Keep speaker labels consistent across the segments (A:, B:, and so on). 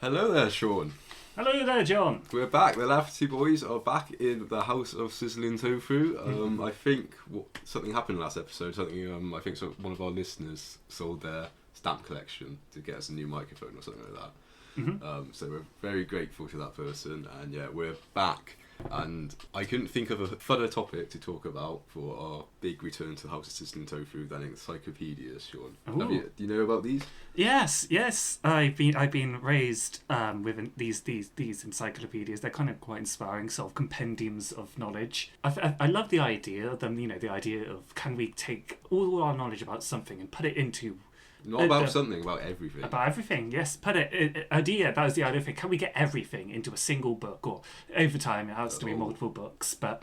A: Hello there, Shaun.
B: Hello there, John.
A: We're back. The Laughity Boys are back in the house of sizzling tofu. I think something happened last episode. Something I think one of our listeners sold their stamp collection to get us a new microphone or something like that. So we're very grateful to that person. And yeah, we're back. And I couldn't think of a funner topic to talk about for our big return to the house of sizzling tofu than encyclopedias, Shaun. Do you know about these?
B: Yes. I've been raised with these encyclopedias. They're kind of quite inspiring, sort of compendiums of knowledge. I love the idea of them. You know, the idea of can we take all our knowledge about something and put it into
A: Not about something, about everything.
B: About everything, yes. Idea, that was the idea. Can we get everything into a single book? Or over time, it has to be multiple books. But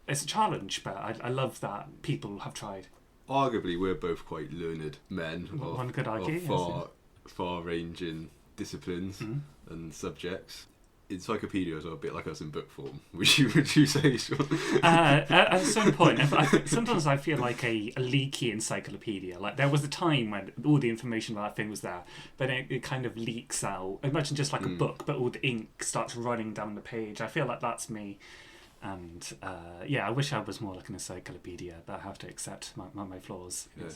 B: it's a challenge, but I love that people have tried.
A: Arguably, we're both quite learned men
B: One could argue,
A: of far-ranging disciplines and subjects. Encyclopedias are a bit like us in book form. Would you say, Shaun?
B: At some point, sometimes I feel like a leaky encyclopedia. Like there was a time when all the information about that thing was there, but it kind of leaks out. Imagine just like a book, but all the ink starts running down the page. I feel like that's me. And I wish I was more like an encyclopedia, but I have to accept my flaws.
A: Yeah.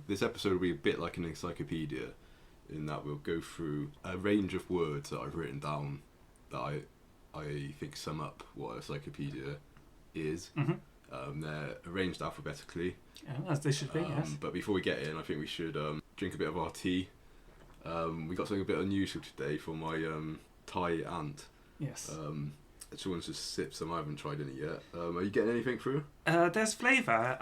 A: This episode will be a bit like an encyclopedia in that we'll go through a range of words that I've written down that I think sum up what an encyclopedia is. They're arranged alphabetically.
B: Yeah, as they should be, yes.
A: But before we get in, I think we should drink a bit of our tea. We got something a bit unusual today for my Thai aunt.
B: Yes.
A: Someone's just sipped some. I haven't tried any yet. Are you getting anything through?
B: There's flavour.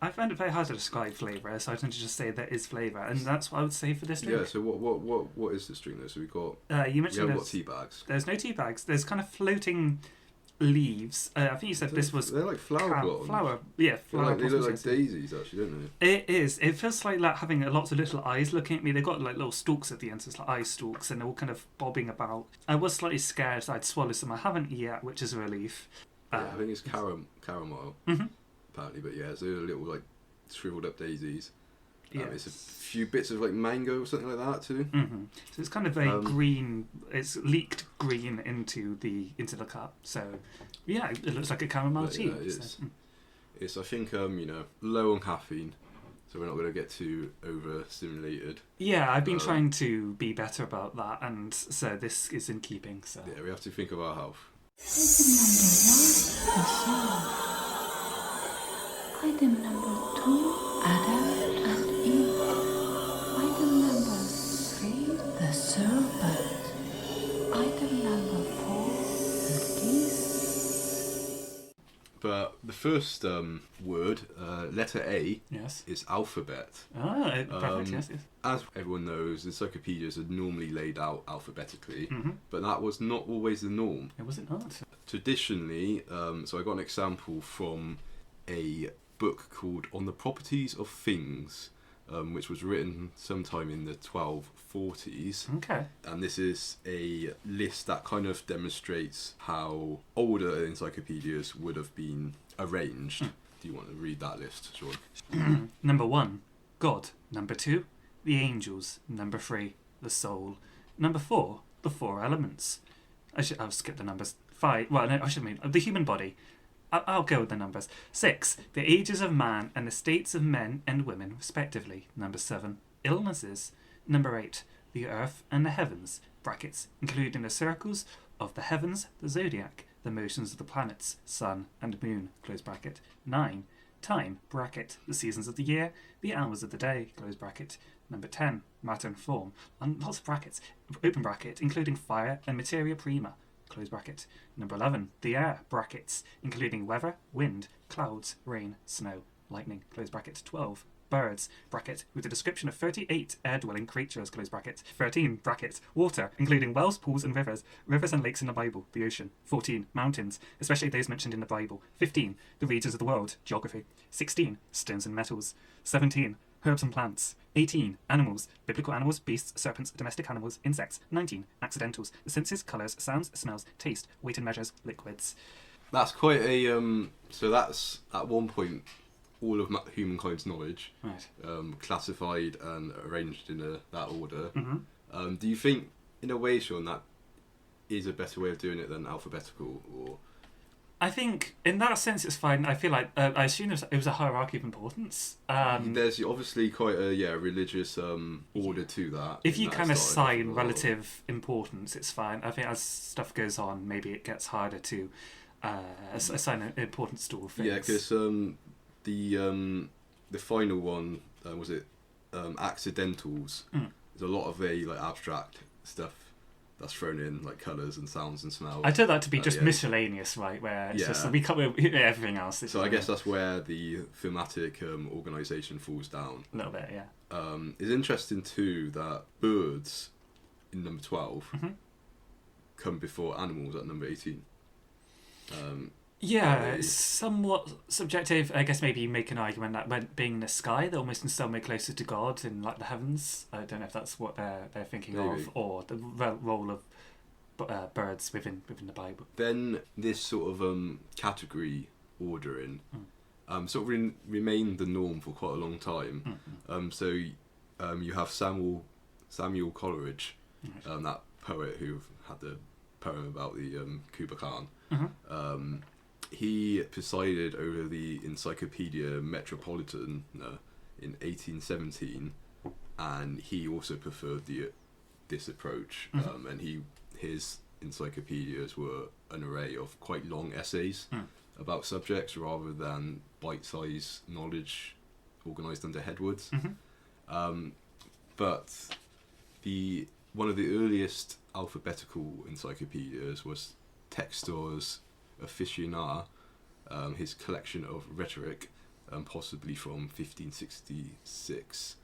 B: I find it very hard to describe flavour, so I tend to just say there is flavour, and that's what I would say for this drink.
A: Yeah. So what is this drink though? So we got.
B: You mentioned
A: we haven't got tea bags.
B: There's no tea bags. There's kind of floating leaves. I think you said this was.
A: They're like flower bottoms.
B: Flower
A: they look like daisies, actually, don't they?
B: It is. It feels like having lots of little eyes looking at me. They've got like little stalks at the end, so it's like eye stalks, and they're all kind of bobbing about. I was slightly scared that I'd swallow some. I haven't yet, which is a relief.
A: Yeah, I think it's caramel, apparently, but yeah, it's little like shriveled up daisies.
B: Yeah,
A: it's a few bits of like mango or something like that too.
B: So it's kind of very green. It's leaked green into the cup. So yeah, it looks like a chamomile tea.
A: Yeah, it's I think low on caffeine, so we're not going to get too overstimulated.
B: Yeah, I've been trying to be better about that, and so this is in keeping. So
A: yeah, we have to think of our health.
C: Item number 2, Adam and Eve. Item number 3, the serpent. Item number 4, the geese.
A: But the first word, letter A,
B: yes,
A: is alphabet.
B: Perfect. Yes.
A: As everyone knows, encyclopedias are normally laid out alphabetically, but that was not always the norm.
B: Was it not?
A: Traditionally, so I got an example from a book called On the Properties of Things, which was written sometime in the 1240s.
B: Okay.
A: And this is a list that kind of demonstrates how older encyclopedias would have been arranged. Do you want to read that list, Shaun?
B: Number 1, God. Number 2, the angels. Number 3, the soul. Number 4, the 4 elements. I'll skip the numbers. 5. Well, no, I should mean the human body. I'll go with the numbers. 6, the ages of man and the states of men and women, respectively. Number 7, illnesses. Number 8, the earth and the heavens, brackets, including the circles of the heavens, the zodiac, the motions of the planets, sun and moon, close bracket. 9, time, bracket, the seasons of the year, the hours of the day, close bracket. Number 10, matter and form, and lots of brackets, open bracket, including fire and materia prima, close bracket. Number 11, the air, brackets, including weather, wind, clouds, rain, snow, lightning, close bracket. 12, birds, bracket, with a description of 38 air-dwelling creatures, close bracket. 13, bracket, water, including wells, pools and rivers and lakes in the Bible, the ocean. 14, mountains, especially those mentioned in the Bible. 15, the regions of the world, geography. 16, stones and metals. 17, herbs and plants. 18, animals, biblical animals, beasts, serpents, domestic animals, insects. 19, accidentals, the senses, colours, sounds, smells, taste, weight and measures, liquids.
A: That's quite a so that's at one point all of humankind's knowledge,
B: right,
A: classified and arranged in that order. Do you think in a way, Shaun, that is a better way of doing it than alphabetical, or...
B: I think in that sense it's fine. I feel like I assume it was a hierarchy of importance.
A: There's obviously quite a religious order to that.
B: If you kind of assign
A: of
B: relative importance, it's fine. I think as stuff goes on, maybe it gets harder to assign an importance to all things.
A: Yeah, because the final one was it accidentals. There's a lot of like abstract stuff that's thrown in, like colours and sounds and smells.
B: I took that to be just miscellaneous, right? Where it's just we cover everything else.
A: So I guess that's where the thematic organisation falls down.
B: A little bit, yeah.
A: It's interesting too that birds in number 12 come before animals at number 18.
B: It's somewhat subjective. I guess maybe you make an argument that when being in the sky, they're almost in some way closer to God in like the heavens. I don't know if that's what they're thinking of, or the role of birds within the Bible. Then
A: this sort of category ordering sort of remained the norm for quite a long time. So you have Samuel Coleridge, that poet who had the poem about the Kublai Khan. He presided over the Encyclopedia Metropolitan in 1817, and he also preferred this approach. And his encyclopedias were an array of quite long essays about subjects rather than bite-sized knowledge organised under headwords. But one of the earliest alphabetical encyclopedias was Textor's Aficionar, his collection of rhetoric, possibly from 1566,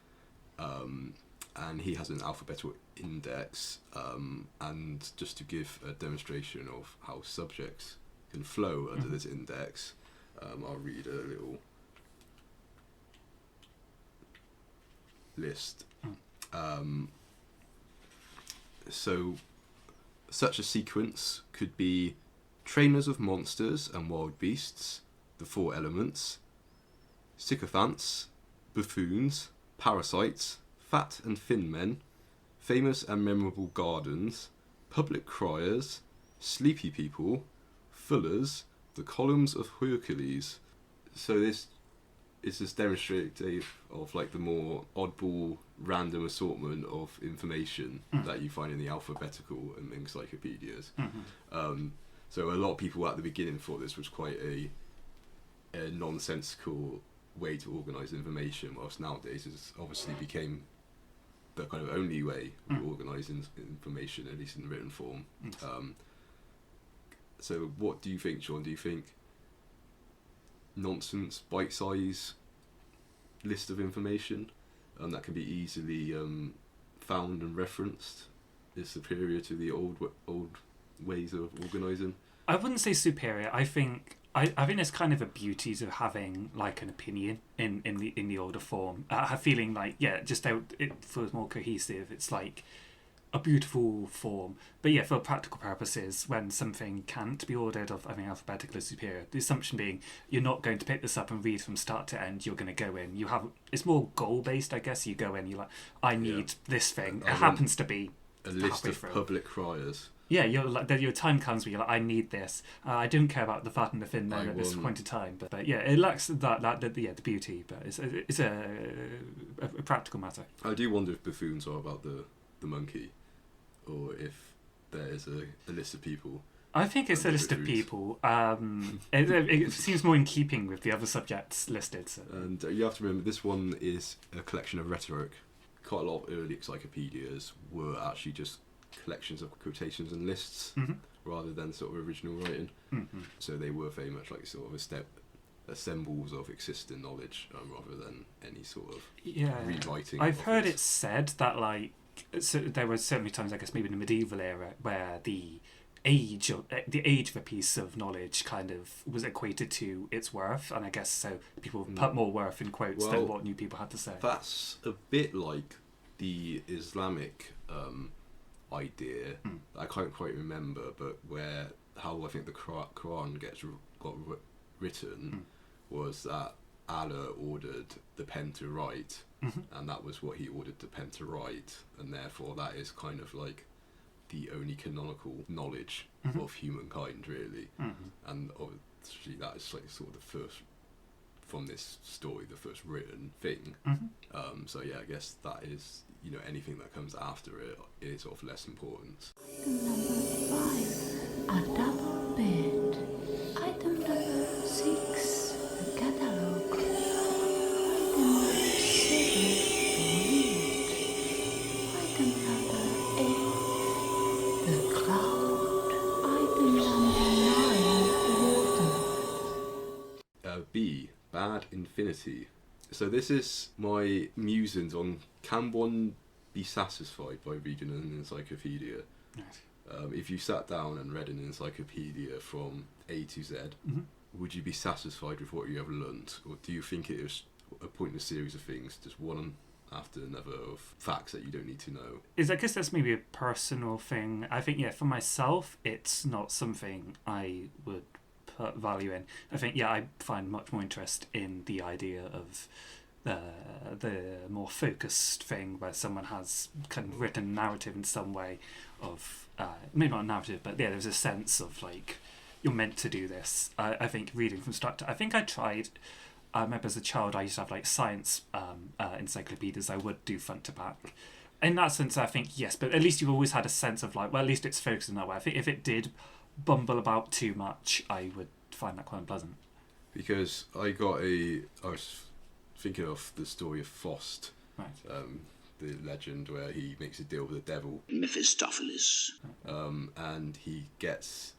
A: and he has an alphabetical index, and just to give a demonstration of how subjects can flow under this index, I'll read a little list. So such a sequence could be trainers of monsters and wild beasts, the four elements, sycophants, buffoons, parasites, fat and thin men, famous and memorable gardens, public criers, sleepy people, fullers, the columns of Hercules. So this is just demonstrative of like the more oddball, random assortment of information that you find in the alphabetical and encyclopedias. So a lot of people at the beginning thought this was quite a nonsensical way to organise information, whilst nowadays it's obviously became the kind of only way of organising information, at least in written form. So what do you think, Shaun? Do you think nonsense, bite-size list of information that can be easily found and referenced is superior to the old ways of organising?
B: I wouldn't say superior. I think there's kind of a beauty of having like an opinion in the older form. I have feeling like just how it feels more cohesive. It's like a beautiful form. But yeah, for practical purposes, when something can't be ordered of alphabetical is superior. The assumption being you're not going to pick this up and read from start to end. You're going to go in. It's more goal based, I guess. You go in. You're like, I need this thing. It happens to be
A: a list of public criers.
B: Yeah, you're like, your time comes where you're like, I need this. I don't care about the fat and the thin men at this point in time. But yeah, it lacks the beauty. But it's a practical matter. I
A: do wonder if buffoons are about the monkey, or if there is a list of people.
B: I think it's a list of people. It seems more in keeping with the other subjects listed. So.
A: And you have to remember, this one is a collection of rhetoric. Quite a lot of early encyclopedias were actually just collections of quotations and lists rather than sort of original writing. So they were very much like sort of assembles of existing knowledge rather than any sort of rewriting.
B: I've heard it said that there were certainly times, I guess maybe in the medieval era, where the age of a piece of knowledge kind of was equated to its worth, and I guess so people put more worth in quotes than what new people had to say.
A: That's a bit like the Islamic idea. I can't quite remember, but how I think the Quran got written was that Allah ordered the pen to write, and that was what he ordered the pen to write, and therefore that is kind of like the only canonical knowledge of humankind, really. And obviously that is like sort of the first, from this story, the first written thing. So yeah, I guess that is, you know, anything that comes after it is of less importance.
C: Item number 5, a double bed. Item number 6, the catalogue. Item number 7, wind. Item number 8, the cloud. Item number 9, water.
A: B, bad infinity. So this is my musings on, can one be satisfied by reading an encyclopedia?
B: Right.
A: If you sat down and read an encyclopedia from A to Z, would you be satisfied with what you have learnt? Or do you think it is a pointless series of things, just one after another of facts that you don't need to know?
B: I guess that's maybe a personal thing. I think, yeah, for myself, it's not something I would put value in. I think, yeah, I find much more interest in the idea of the more focused thing where someone has kind of written a narrative in some way of, maybe not a narrative, but yeah, there's a sense of like, you're meant to do this. I think reading from start to, I think I tried, I remember as a child I used to have like science encyclopedias I would do front to back. In that sense, I think yes, but at least you've always had a sense of like, well, at least it's focused in that way. I think if it did bumble about too much, I would find that quite unpleasant.
A: Because I was thinking of the story of Faust,
B: Right.
A: The legend where he makes a deal with the devil.
D: Mephistopheles.
A: And he gets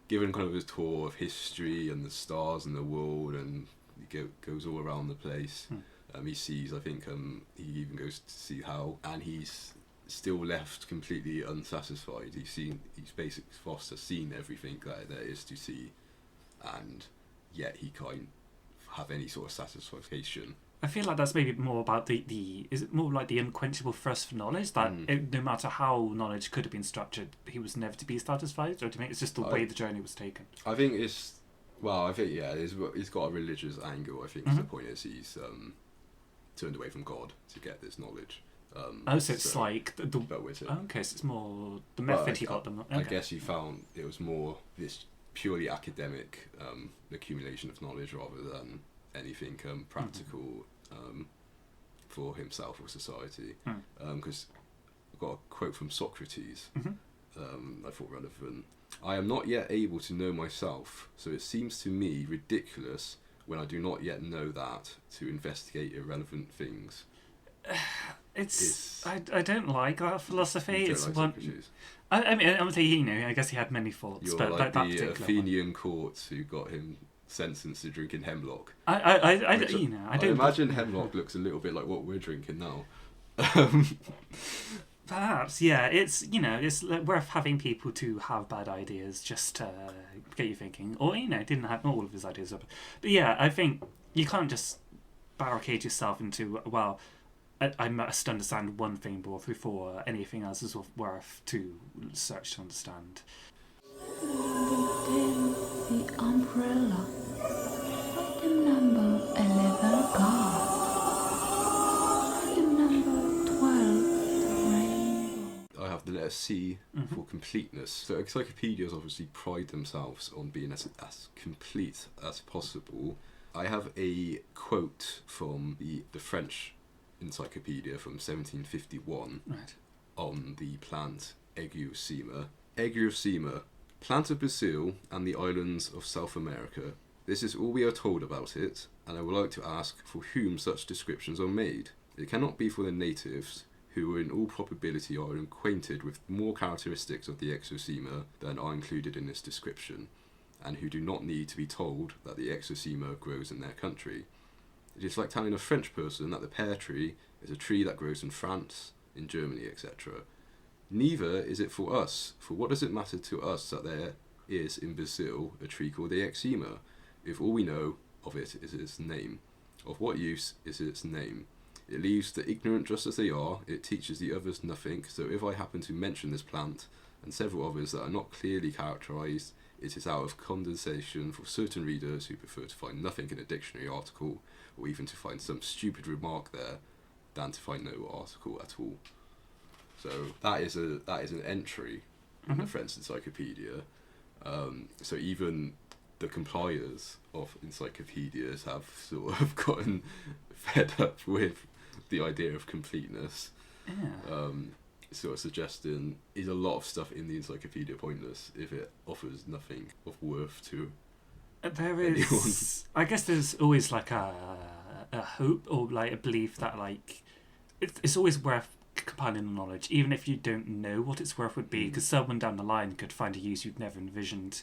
A: given kind of a tour of history and the stars and the world, and he goes all around the place. He sees, I think, he even goes to see how, and he's still left completely unsatisfied. Faust has seen everything that there is to see, and yet he can't have any sort of satisfaction.
B: I feel like that's maybe more about is it more like the unquenchable thirst for knowledge, that no matter how knowledge could have been structured, he was never to be satisfied? Or do you think it's just the way the journey was taken?
A: I think it's got a religious angle. I think the point is he's turned away from God to get this knowledge.
B: So it's like okay, so it's more the method he got them. Okay.
A: I guess he found it was more this purely academic accumulation of knowledge rather than anything practical for himself or society. Because I've got a quote from Socrates I thought relevant. I am not yet able to know myself, so it seems to me ridiculous when I do not yet know that to investigate irrelevant things.
B: I don't like that philosophy.
A: You
B: It's
A: don't
B: one.
A: Socrates?
B: I mean, I'm saying, I guess he had many faults,
A: You're
B: but
A: like
B: that
A: the
B: particular
A: Athenian courts who got him sentenced to drinking hemlock.
B: I don't
A: imagine hemlock looks a little bit like what we're drinking now.
B: Perhaps, yeah. It's worth having people to have bad ideas just to get you thinking, or didn't have all of his ideas up. But yeah, I think you can't just barricade yourself into I must understand one thing before anything else is worth to search to understand.
C: Number 10, the umbrella. Item number 11, God. Item number 12, the rainbow.
A: I have the letter C for completeness. So encyclopedias obviously pride themselves on being as complete as possible. I have a quote from the French encyclopedia from 1751 on the plant Eguosima. Eguosima, plant of Brazil and the islands of South America. This is all we are told about it, and I would like to ask for whom such descriptions are made. It cannot be for the natives, who in all probability are acquainted with more characteristics of the Exosema than are included in this description, and who do not need to be told that the Exosema grows in their country. It is like telling a French person that the pear tree is a tree that grows in France, in Germany, etc. Neither is it for us, for what does it matter to us that there is in Brazil a tree called the eczema, if all we know of it is its name? Of what use is its name? It leaves the ignorant just as they are, it teaches the others nothing, so if I happen to mention this plant, and several others that are not clearly characterised, it is out of condensation for certain readers who prefer to find nothing in a dictionary article, or even to find some stupid remark there, than to find no article at all. So that is an entry in the French Encyclopedia. So even the compilers of encyclopedias have sort of gotten fed up with the idea of completeness.
B: Yeah.
A: Sort of suggesting is a lot of stuff in the encyclopedia pointless if it offers nothing of worth to
B: There
A: anyone.
B: is, I guess, there's always like a hope or like a belief that like it's always worth compiling the knowledge, even if you don't know what its worth would be, because someone down the line could find a use you'd never envisioned.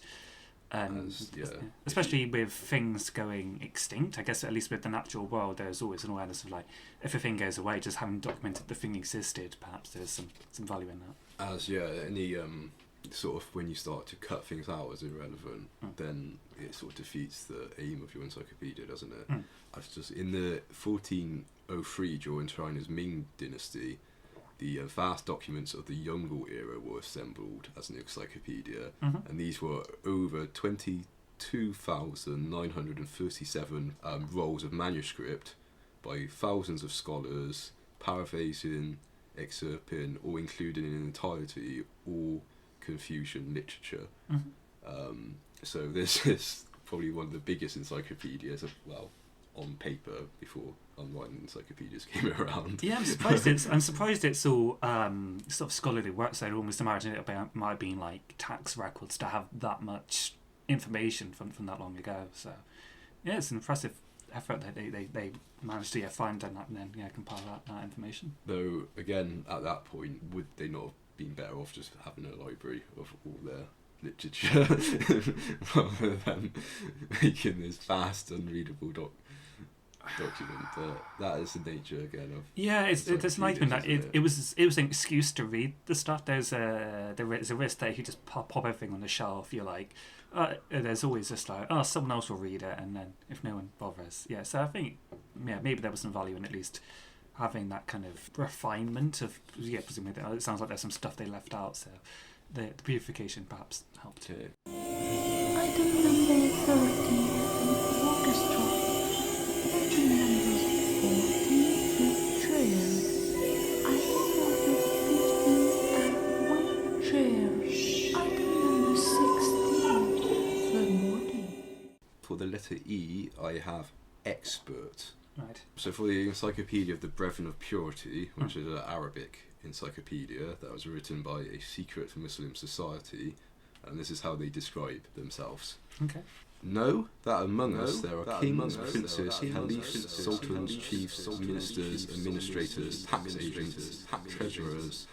B: Especially with things going extinct, I guess at least with the natural world, there's always an awareness of like, if a thing goes away, just having documented the thing existed, perhaps there's some value in that.
A: Any sort of when you start to cut things out as irrelevant, then it sort of defeats the aim of your encyclopedia, doesn't it? I was just in the 1403 during China's Ming Dynasty. The vast documents of the Yongle era were assembled as an encyclopedia, and these were over 22,937 rolls of manuscript by thousands of scholars, paraphrasing, excerpting, or including in entirety all Confucian literature. So this is probably one of the biggest encyclopedias on paper before online encyclopedias came around.
B: Yeah, I'm surprised it's all sort of scholarly works. I'd almost imagine it might have been like tax records to have that much information from that long ago. So yeah, it's an impressive effort that they managed to find and then compile that information.
A: Though again, at that point, would they not have been better off just having a library of all their literature rather than making this vast, unreadable document? That is the nature again of
B: it's nice that it was an excuse to read the stuff. There's a risk that if you just pop everything on the shelf, you're like there's always just like someone else will read it, and then if no one bothers, so I think maybe there was some value in at least having that kind of refinement of presumably it sounds like there's some stuff they left out, so the purification perhaps helped.
C: Item number 30, orchestra. Item number 40, chair. Item number 15, chair. Item number 16, the body.
A: For the letter E, I have expert.
B: Right.
A: So for the Encyclopedia of the Brethren of Purity, which is an Arabic encyclopedia that was written by a secret Muslim society, and this is how they describe themselves.
B: Okay.
A: Know that among us there are kings, princes, caliphs, sultans, chiefs, ministers, administrators, tax agents, treasurers,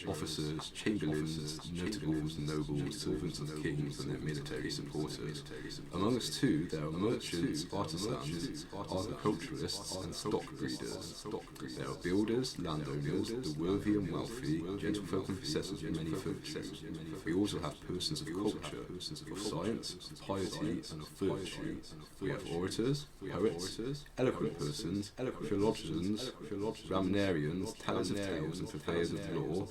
A: officers, chamberlains, notables, nobles, servants of kings and their military supporters. Among us too there are merchants, artisans, horticulturists and stock breeders. There are builders, landowners, the worthy and wealthy, gentlefolk and possessors of many virtues. We also have persons of culture, of science, piety and of virtue. We have orators, poets, eloquent persons, philologians, grammarians, tellers of tales and purveyors of law,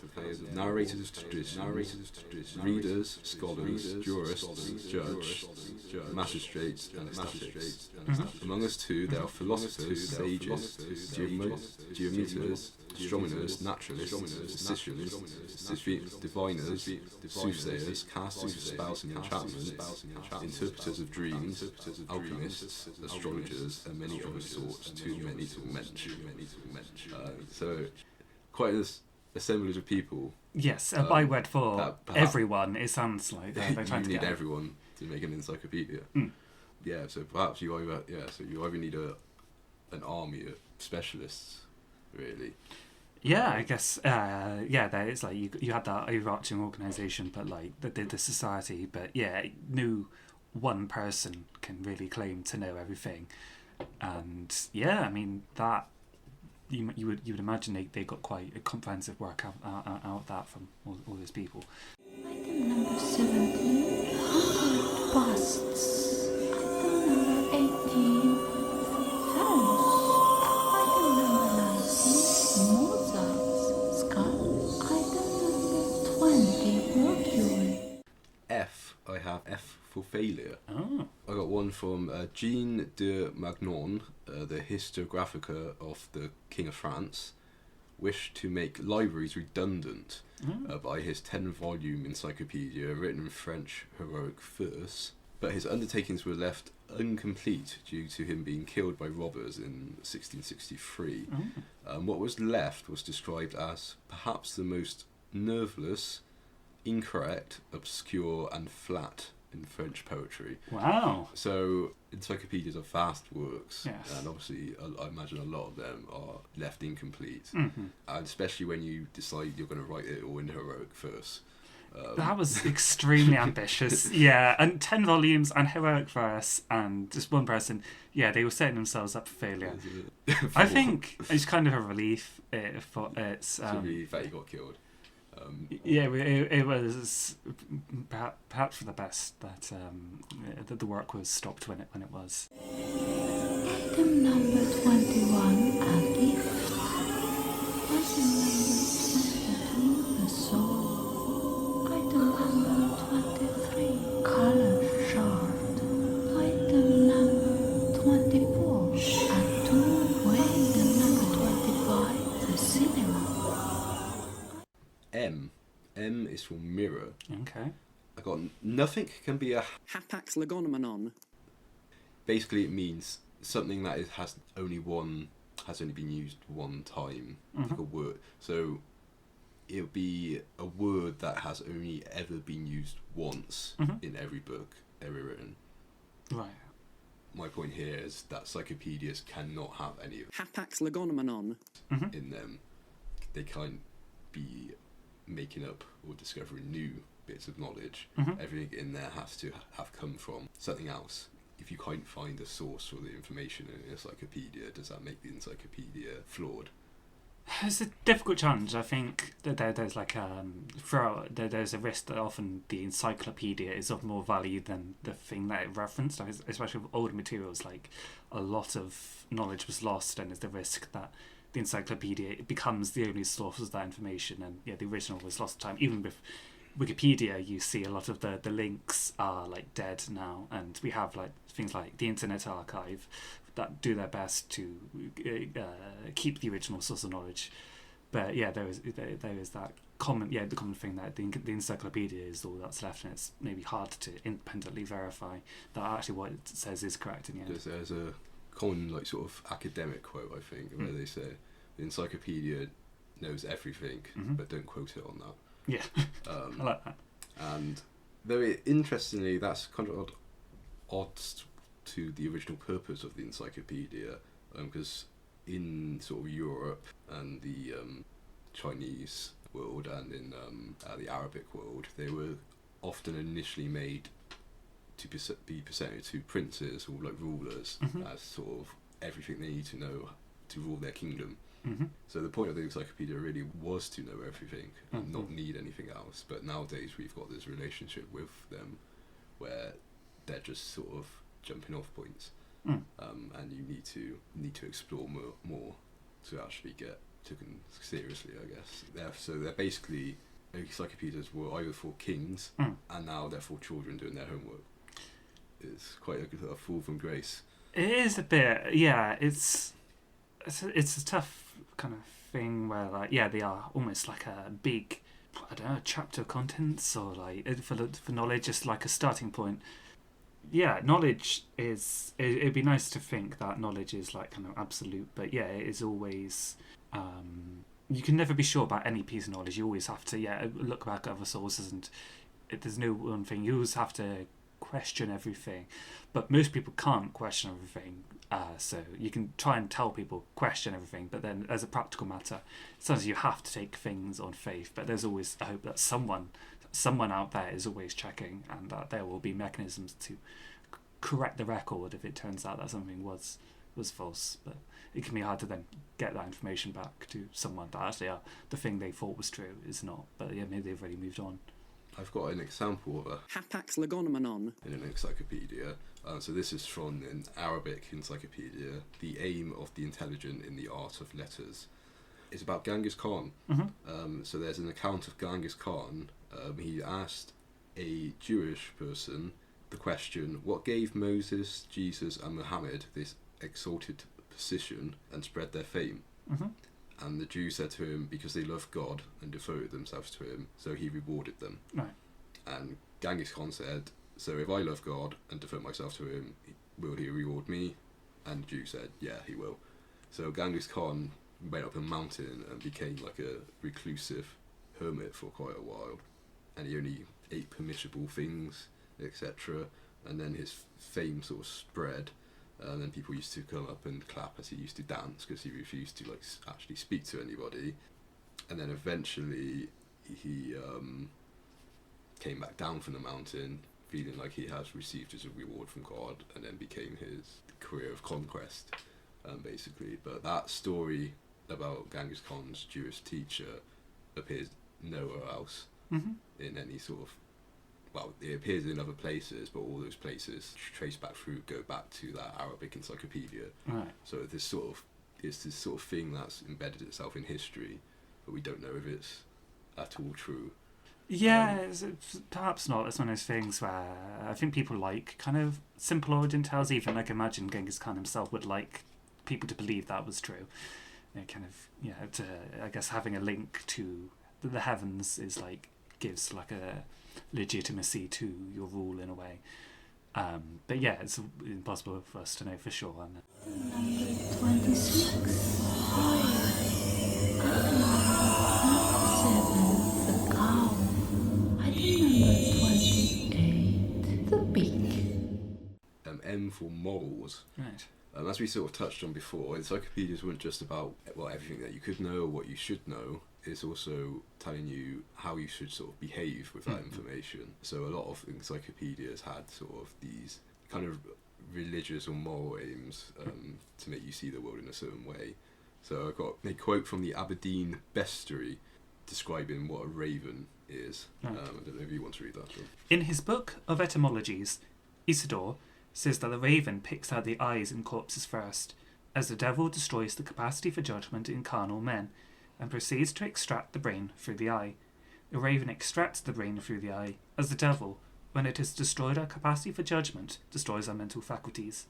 A: narrators of traditions, readers, scholars, jurists, judges, magistrates and ecstatics. Among us too there are philosophers, sages, geometers, astronomers, naturalists, physicians, diviners, soothsayers, casters of spells and enchantments, interpreters of dreams, alchemists, astrologers, and many other sorts, too many to mention. So, quite an assemblage of people.
B: Yes, a byword for everyone. It sounds like they're trying to
A: need
B: get
A: everyone to make an encyclopedia. Yeah, so perhaps you either need an army of specialists, really.
B: Yeah, I guess. It's like you had that overarching organisation, but like the society. But no one person can really claim to know everything, and I mean that you would imagine they got quite a comprehensive work out of that from all those people.
C: Item number 17, conquered busts. Item number 18, pharaohs. Item number 19, Mozart's skull. Item number 20, Mercury.
A: F, I have F for failure.
B: Oh.
A: I got one from Jean de Magnon, the historiographer of the King of France, wished to make libraries redundant by his 10-volume encyclopedia written in French heroic verse, but his undertakings were left incomplete due to him being killed by robbers in 1663. What was left was described as perhaps the most nerveless, incorrect, obscure and flat in French poetry.
B: Wow.
A: So encyclopedias are vast works,
B: Yes.
A: and obviously I imagine a lot of them are left incomplete,
B: Mm-hmm.
A: and especially when you decide you're going to write it all in heroic verse.
B: That was extremely ambitious. Yeah, and 10 volumes and heroic verse and just one person. Yeah, they were setting themselves up for failure. I think it's kind of a relief for it's.
A: It's a relief that he got killed.
B: Yeah, it was perhaps for the best that the work was stopped when it was.
C: Item number 21, a gift. Item number 22, a soul. Item number 23, color shard. Item number 24, a tool. Item number 25, the cinema.
A: M is for mirror.
B: Okay.
A: I got nothing can be a.
D: Hapax legonomenon.
A: Basically, it means something that has only been used one time, like a word. So it'll be a word that has only ever been used once in every book ever written.
B: Right.
A: My point here is that encyclopedias cannot have any of
D: Hapax legonomenon.
A: in them. They can't be making up or discovering new bits of knowledge. Everything in there has to have come from something else. If you can't find a source for the information in an encyclopedia, does that make the encyclopedia flawed?
B: It's a difficult challenge. I think that there's like there's a risk that often the encyclopedia is of more value than the thing that it referenced, like, especially with older materials. Like a lot of knowledge was lost, and there's the risk that the encyclopedia becomes the only source of that information, and the original was lost to time. Even with Wikipedia, you see a lot of the links are like dead now, and we have like things like the Internet Archive that do their best to keep the original source of knowledge. But there is that common thing that the encyclopedia is all that's left, and it's maybe hard to independently verify that actually what it says is correct in the end.
A: There's a common like sort of academic quote, I think, where they say the encyclopedia knows everything, but don't quote it on that.
B: Yeah, I like that.
A: And though interestingly, that's kind of odds to the original purpose of the encyclopedia, because in sort of Europe and the Chinese world and in the Arabic world, they were often initially made to be presented to princes or like rulers as sort of everything they need to know to rule their kingdom. So the point of the encyclopedia really was to know everything and not need anything else. But nowadays we've got this relationship with them where they're just sort of jumping off points, and you need to explore more to actually get taken seriously, I guess. They're basically, encyclopedias were either for kings and now they're for children doing their homework. It's quite a fall from grace.
B: It is a bit, yeah. It's a tough kind of thing where they are almost like a big, I don't know, chapter of contents or like for knowledge, just like a starting point. Yeah, knowledge is. It'd be nice to think that knowledge is like kind of absolute, but it is always. You can never be sure about any piece of knowledge. You always have to look back at other sources, and there's no one thing. You always have to question everything, but most people can't question everything. So you can try and tell people question everything, but then as a practical matter, sometimes you have to take things on faith. But there's always a hope that someone out there is always checking, and that there will be mechanisms to correct the record if it turns out that something was false. But it can be hard to then get that information back to someone that actually the thing they thought was true is not. But maybe they've already moved on.
A: I've got an example of a
D: Hapax legonomenon.
A: in an encyclopedia. So this is from an Arabic encyclopedia, The Aim of the Intelligent in the Art of Letters. It's about Genghis Khan. So there's an account of Genghis Khan. He asked a Jewish person the question, what gave Moses, Jesus and Muhammad this exalted position and spread their fame? And the Jews said to him, because they loved God and devoted themselves to him, so he rewarded them.
B: Right.
A: And Genghis Khan said, so if I love God and devote myself to him, will he reward me? And the Jew said, yeah, he will. So Genghis Khan went up a mountain and became like a reclusive hermit for quite a while. And he only ate permissible things, etc. And then his fame sort of spread. And then people used to come up and clap as he used to dance, because he refused to like actually speak to anybody. And then eventually he came back down from the mountain, feeling like he has received his reward from God, and then became his career of conquest, basically. But that story about Genghis Khan's Jewish teacher appears nowhere else in any sort of, well, it appears in other places, but all those places trace back through, go back to that Arabic encyclopedia.
B: Right.
A: So it's this sort of thing that's embedded itself in history, but we don't know if it's at all true.
B: Yeah, it's perhaps not. It's one of those things where I think people like kind of simple origin tales. Even like imagine Genghis Khan himself would like people to believe that was true. Kind of, to, I guess having a link to the heavens is like gives like a legitimacy to your rule in a way. But yeah, it's impossible for us to know for sure.
C: Number 26. Fire. Number 7. The cow. Item number 28. The pig.
A: M for morals.
B: Right.
A: As we sort of touched on before, encyclopedias weren't just about everything that you could know or what you should know. It's also telling you how you should sort of behave with that information. So a lot of encyclopedias had sort of these kind of religious or moral aims to make you see the world in a certain way. So I've got a quote from the Aberdeen Bestiary describing what a raven is.
B: Right.
A: I don't know if you want to read that, John.
B: In his book of etymologies, Isidore says that the raven picks out the eyes in corpses first, as the devil destroys the capacity for judgment in carnal men, and proceeds to extract the brain through the eye. The raven extracts the brain through the eye, as the devil, when it has destroyed our capacity for judgment, destroys our mental faculties.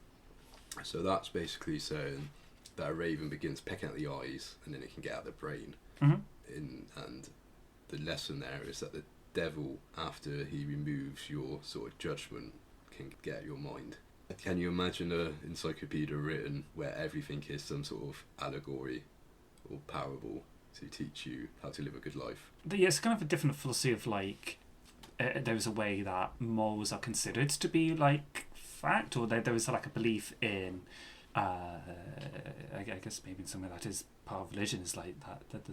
A: So that's basically saying that a raven begins pecking at the eyes, and then it can get at the brain. And the lesson there is that the devil, after he removes your sort of judgment, can get at your mind. Can you imagine an encyclopedia written where everything is some sort of allegory or parable to teach you how to live a good life?
B: Yeah, it's kind of a different philosophy of like, there's a way that morals are considered to be like fact, or there is like a belief in, I guess maybe in some way that is part of religion, is like that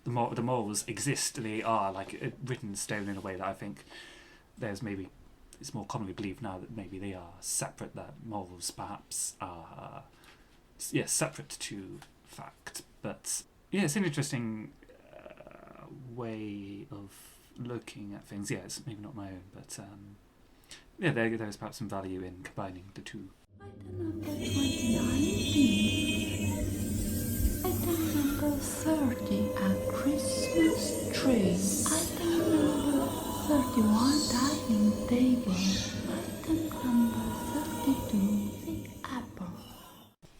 B: the morals exist, they are like written in stone in a way that I think there's maybe, it's more commonly believed now that maybe they are separate, that morals perhaps are separate to fact. But yeah, it's an interesting way of looking at things. Yeah, it's maybe not my own, but yeah, there's perhaps some value in combining the two.
C: Item number 29. Item number 30. A Christmas tree. Item number 31. Dining table. Item number 32. The apple.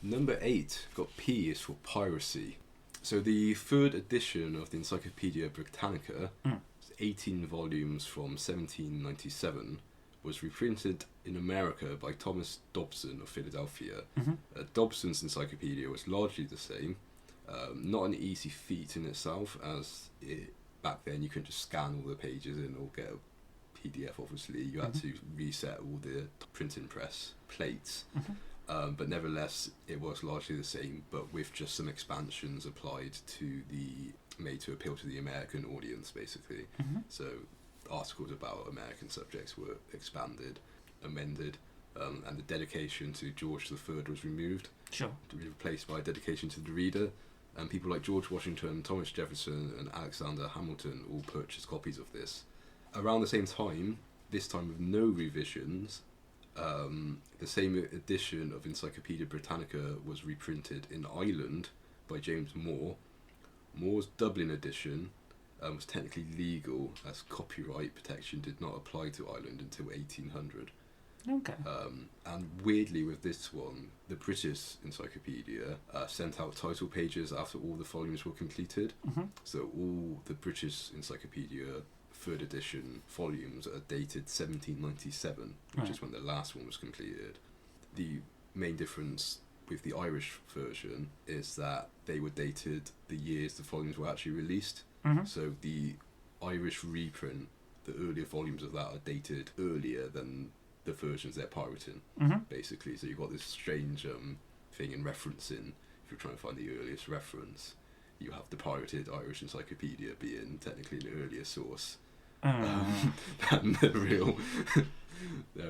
A: Number 8, got P is for piracy. So the third edition of the Encyclopaedia Britannica, 18 volumes from 1797, was reprinted in America by Thomas Dobson of Philadelphia. Dobson's encyclopedia was largely the same, not an easy feat in itself, as back then you couldn't just scan all the pages in or get a PDF, obviously. You had to reset all the printing press plates. But nevertheless, it was largely the same, but with just some expansions applied made to appeal to the American audience, basically. So articles about American subjects were expanded, amended, and the dedication to George III was removed.
B: Sure.
A: To be replaced by a dedication to the reader. And people like George Washington, Thomas Jefferson, and Alexander Hamilton all purchased copies of this. Around the same time, this time with no revisions, the same edition of Encyclopaedia Britannica was reprinted in Ireland by James Moore. Moore's Dublin edition was technically legal, as copyright protection did not apply to Ireland until 1800.
B: Okay.
A: And weirdly with this one, the British Encyclopedia sent out title pages after all the volumes were completed.
B: Mm-hmm.
A: So all the British Encyclopedia 3rd edition volumes are dated 1797, which
B: Right.
A: is when the last one was completed. The main difference with the Irish version is that they were dated the years the volumes were actually released.
B: Mm-hmm.
A: So the Irish reprint, the earlier volumes of that are dated earlier than the versions they're pirating,
B: Mm-hmm.
A: basically. So you've got this strange thing in referencing. If you're trying to find the earliest reference, you have the pirated Irish Encyclopedia being technically an earlier source than the real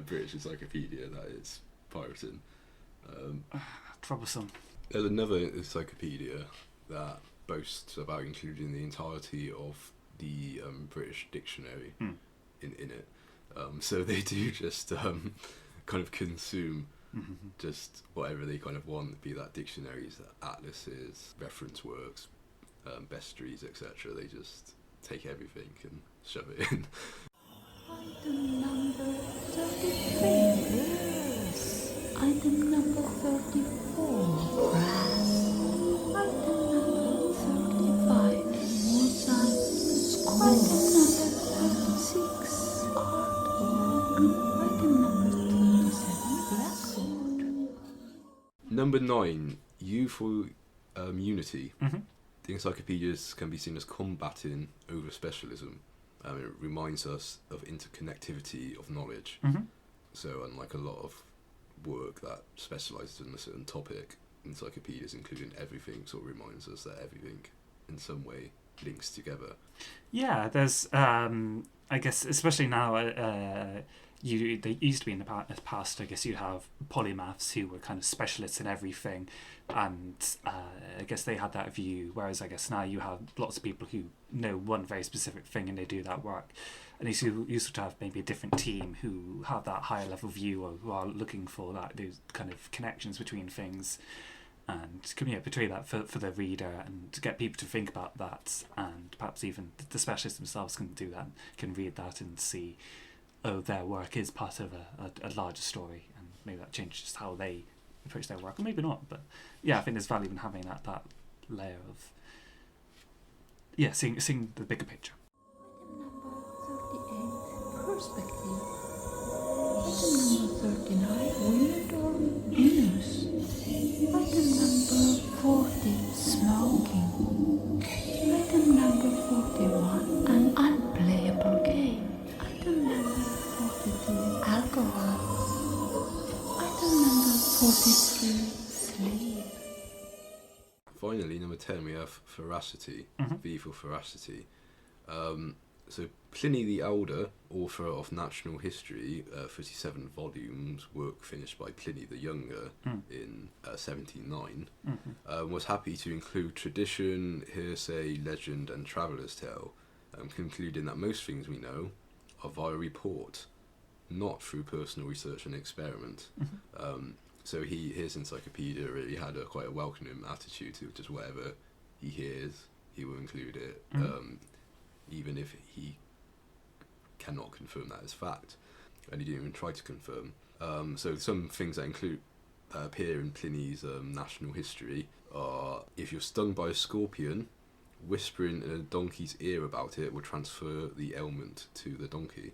A: British Encyclopedia that is pirating.
B: Troublesome.
A: There's another encyclopedia that boasts about including the entirety of the British dictionary in it. So they do just kind of consume just whatever they kind of want, be that dictionaries, atlases, reference works, bestiaries, etc. They just take everything and shove it in.
C: Item number 33. Yes. Item number 34. Brass. Item number 35. Mosaic. Item number 36. Artwork. Item number 37. Blackboard.
A: Number 9, youthful unity.
B: Mm-hmm.
A: The encyclopedias can be seen as combating over specialism. It reminds us of interconnectivity of knowledge.
B: Mm-hmm.
A: So unlike a lot of work that specialises in a certain topic, encyclopedias including everything sort of reminds us that everything in some way links together.
B: Yeah, there's I guess especially now they used to be in the past I guess you'd have polymaths who were kind of specialists in everything, and I guess they had that view, whereas I guess now you have lots of people who know one very specific thing and they do that work, and you used to have maybe a different team who have that higher level view or who are looking for that those kind of connections between things, and can portray that for the reader and to get people to think about that, and perhaps even the specialists themselves can do that, can read that and see, oh, their work is part of a larger story, and maybe that changes how they approach their work, or maybe not. But yeah, I think there's value in having that layer of seeing the bigger picture.
C: Item number 38, perspective. Item number 39, weird or news. Item number 40, smoking. Item number 41, an unplayable game. Item number 42, alcohol. Item number 43, sleep.
A: Finally, number 10, we have veracity,
B: Mm-hmm.
A: V for veracity. So Pliny the Elder, author of National History, 37 volumes, work finished by Pliny the Younger in 79, was happy to include tradition, hearsay, legend and traveller's tale, concluding that most things we know are via report, not through personal research and experiment. So his encyclopedia really had quite a welcoming attitude to just whatever he hears, he will include it, even if he cannot confirm that as fact, and he didn't even try to confirm. So some things that appear in Pliny's National History are: if you're stung by a scorpion, whispering in a donkey's ear about it will transfer the ailment to the donkey.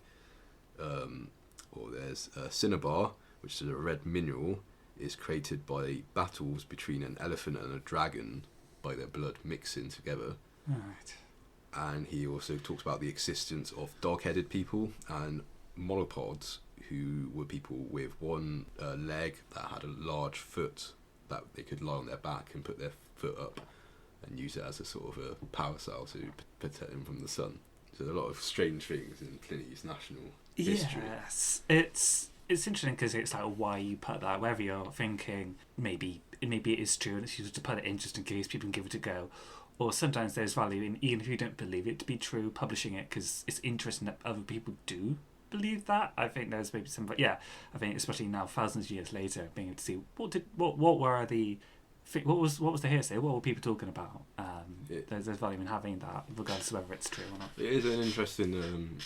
A: Or there's cinnabar, which is a red mineral, is created by battles between an elephant and a dragon by their blood mixing together.
B: Right.
A: And he also talks about the existence of dog-headed people and monopods, who were people with one leg that had a large foot that they could lie on their back and put their foot up and use it as a sort of a parasol to protect them from the sun. So there are a lot of strange things in Pliny's national history.
B: Yes, it's interesting because it's like why you put that, whether you're thinking maybe it is true and it's used to put it in just in case people can give it a go, or sometimes there's value in, even if you don't believe it to be true, publishing it because it's interesting that other people do believe that. I think there's maybe some, but yeah, I think especially now, thousands of years later, being able to see what was the hearsay, what were people talking about. There's value in having that, regardless of whether it's true or not.
A: It is an interesting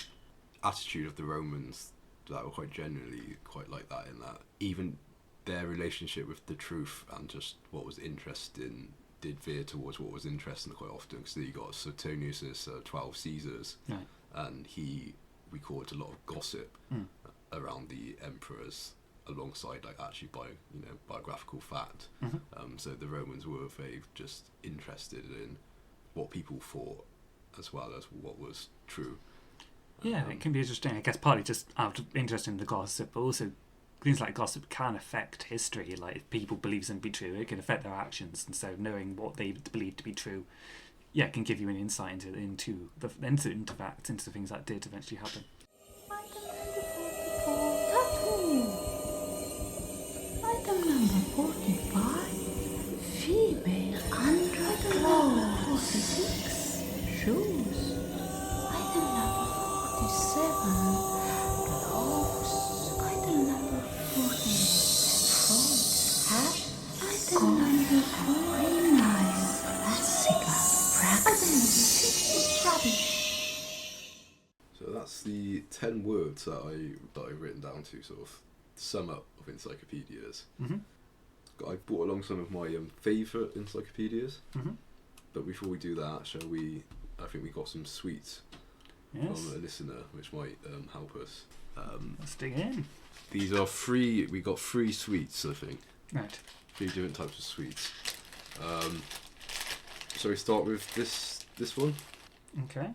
A: attitude of the Romans, that were quite genuinely quite like that, in that even their relationship with the truth and just what was interesting did veer towards what was interesting quite often, because you got Suetonius' 12 Caesars,
B: Right.
A: and he records a lot of gossip around the emperors alongside actually biographical fact. So the Romans were very just interested in what people thought as well as what was true.
B: Yeah, it can be interesting. I guess partly just out of interest in the gossip, but also things like gossip can affect history. Like, if people believe something to be true, it can affect their actions, and so knowing what they believe to be true, can give you an insight into facts, into the things that did eventually happen.
C: Item number 44, tattoo. Item number 45, female underclothes. 46, shoes. Item number 47, gloves. Item number 48, fruits. Hat. Item number 49, classical practice. Rubbish.
A: So that's the 10 words that I've written down to sort of sum up of Encyclopedias. I brought along some of my favourite Encyclopedias, but before we do that, I think we got some sweets
B: Yes.
A: from a listener, which might help us.
B: Let's dig in.
A: These are we got 3 sweets, I think.
B: Right.
A: 3 different types of sweets. So we start with this one.
B: Okay.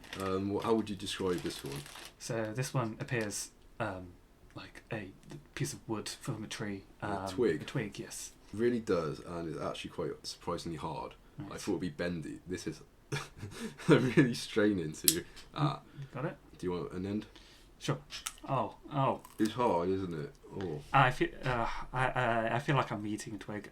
A: How would you describe this one?
B: So this one appears like a piece of wood from a tree.
A: A twig?
B: A twig, yes.
A: It really does, and it's actually quite surprisingly hard.
B: Right.
A: I thought it'd be bendy. This is I'm really straining to.
B: Got it?
A: Do you want an end?
B: Sure. Oh.
A: It's hard, isn't it? Oh.
B: I feel like I'm eating a twig.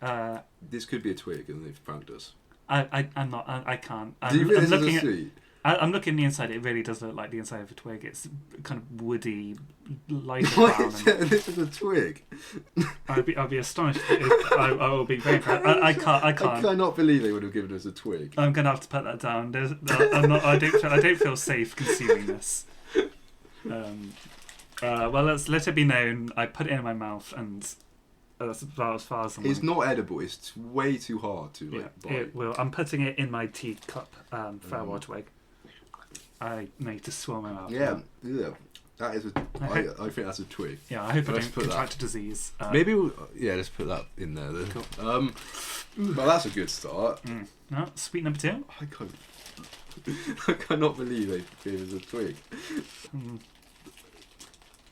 A: This could be a twig, and they've pranked us.
B: I'm not. I can't.
A: Do you think
B: I'm
A: this
B: looking
A: is a
B: at.
A: sweet?
B: I'm looking at the inside. It really does look like the inside of a twig. It's kind of woody, light
A: Why
B: brown.
A: is it- this is a twig.
B: I'll be astonished. I will be very proud. I can't.
A: I cannot believe they would have given us a twig.
B: I'm gonna have to put that down. I'm not. I don't feel safe consuming this. Well, let it be known. I put it in my mouth, and that's about as far as I'm.
A: It's not edible. It's way too hard to bite.
B: It will. I'm putting it in my teacup. Farewell twig. I need to swallow my mouth.
A: Yeah. That is I think that's a twig.
B: Yeah, I hope I
A: Let's
B: don't
A: put
B: contract a disease.
A: Maybe let's put that in there then.
B: Cool.
A: Well, that's a good start.
B: No, sweet number 2.
A: I cannot believe they gave us a twig.
B: Mm.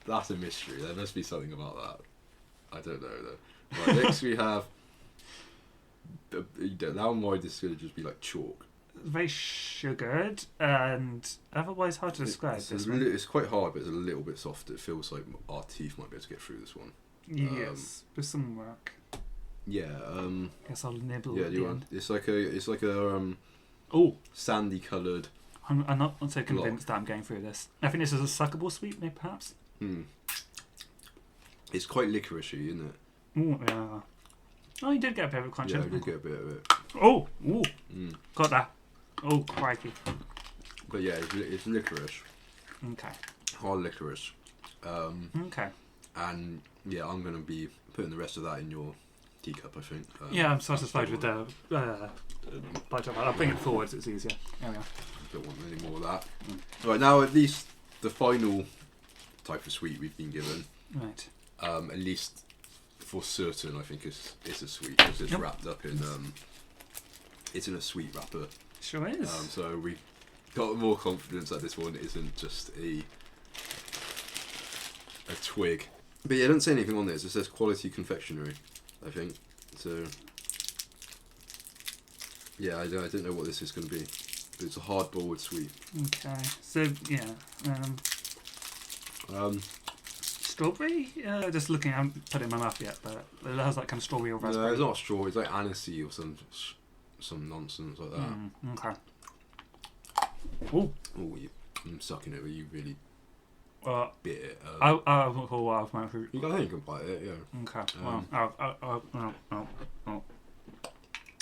A: That's a mystery. There must be something about that. I don't know though. Right, next we have. Now why this is going to just be like chalk.
B: Very sugared and otherwise hard to describe.
A: It's quite hard, but it's a little bit softer. It feels like our teeth might be able to get through this one.
B: Yes, with some work.
A: Yeah.
B: Guess I'll nibble.
A: Yeah.
B: at
A: Do
B: the
A: you want?
B: end.
A: It's like a
B: Oh,
A: sandy coloured.
B: I'm not so convinced that I'm going through this. I think this is a suckable sweet, maybe perhaps.
A: It's quite licoricey, isn't it?
B: Oh yeah. Oh, you did get a bit of a crunch.
A: Yeah, I did get a bit of it.
B: Oh, got that. Oh, crikey.
A: But yeah, it's licorice.
B: Okay.
A: Hard licorice.
B: Okay.
A: And yeah, I'm going to be putting the rest of that in your teacup, I think.
B: Yeah, I'm satisfied with the bite of that. I'll bring it forward so it's easier. There we are.
A: Don't want any more of that. Right, now at least the final type of sweet we've been given,
B: Right.
A: at least for certain, I think it's a sweet because it's wrapped up in it's in a sweet wrapper.
B: Sure is.
A: So we got more confidence that this one isn't just a twig. But yeah, it doesn't say anything on this. It says quality confectionery, I think. So yeah, I don't know what this is going to be. But it's a hard-boiled sweet.
B: Okay. So yeah. Strawberry? Just looking, I haven't put it in my mouth yet, but it has that kind of strawberry or raspberry.
A: No, it's not straw. It's like anisey or some nonsense like that.
B: Okay. Oh.
A: Oh, I'm sucking it, but you really bit it.
B: I'll call wild my fruit.
A: You think you can bite it, yeah.
B: Okay.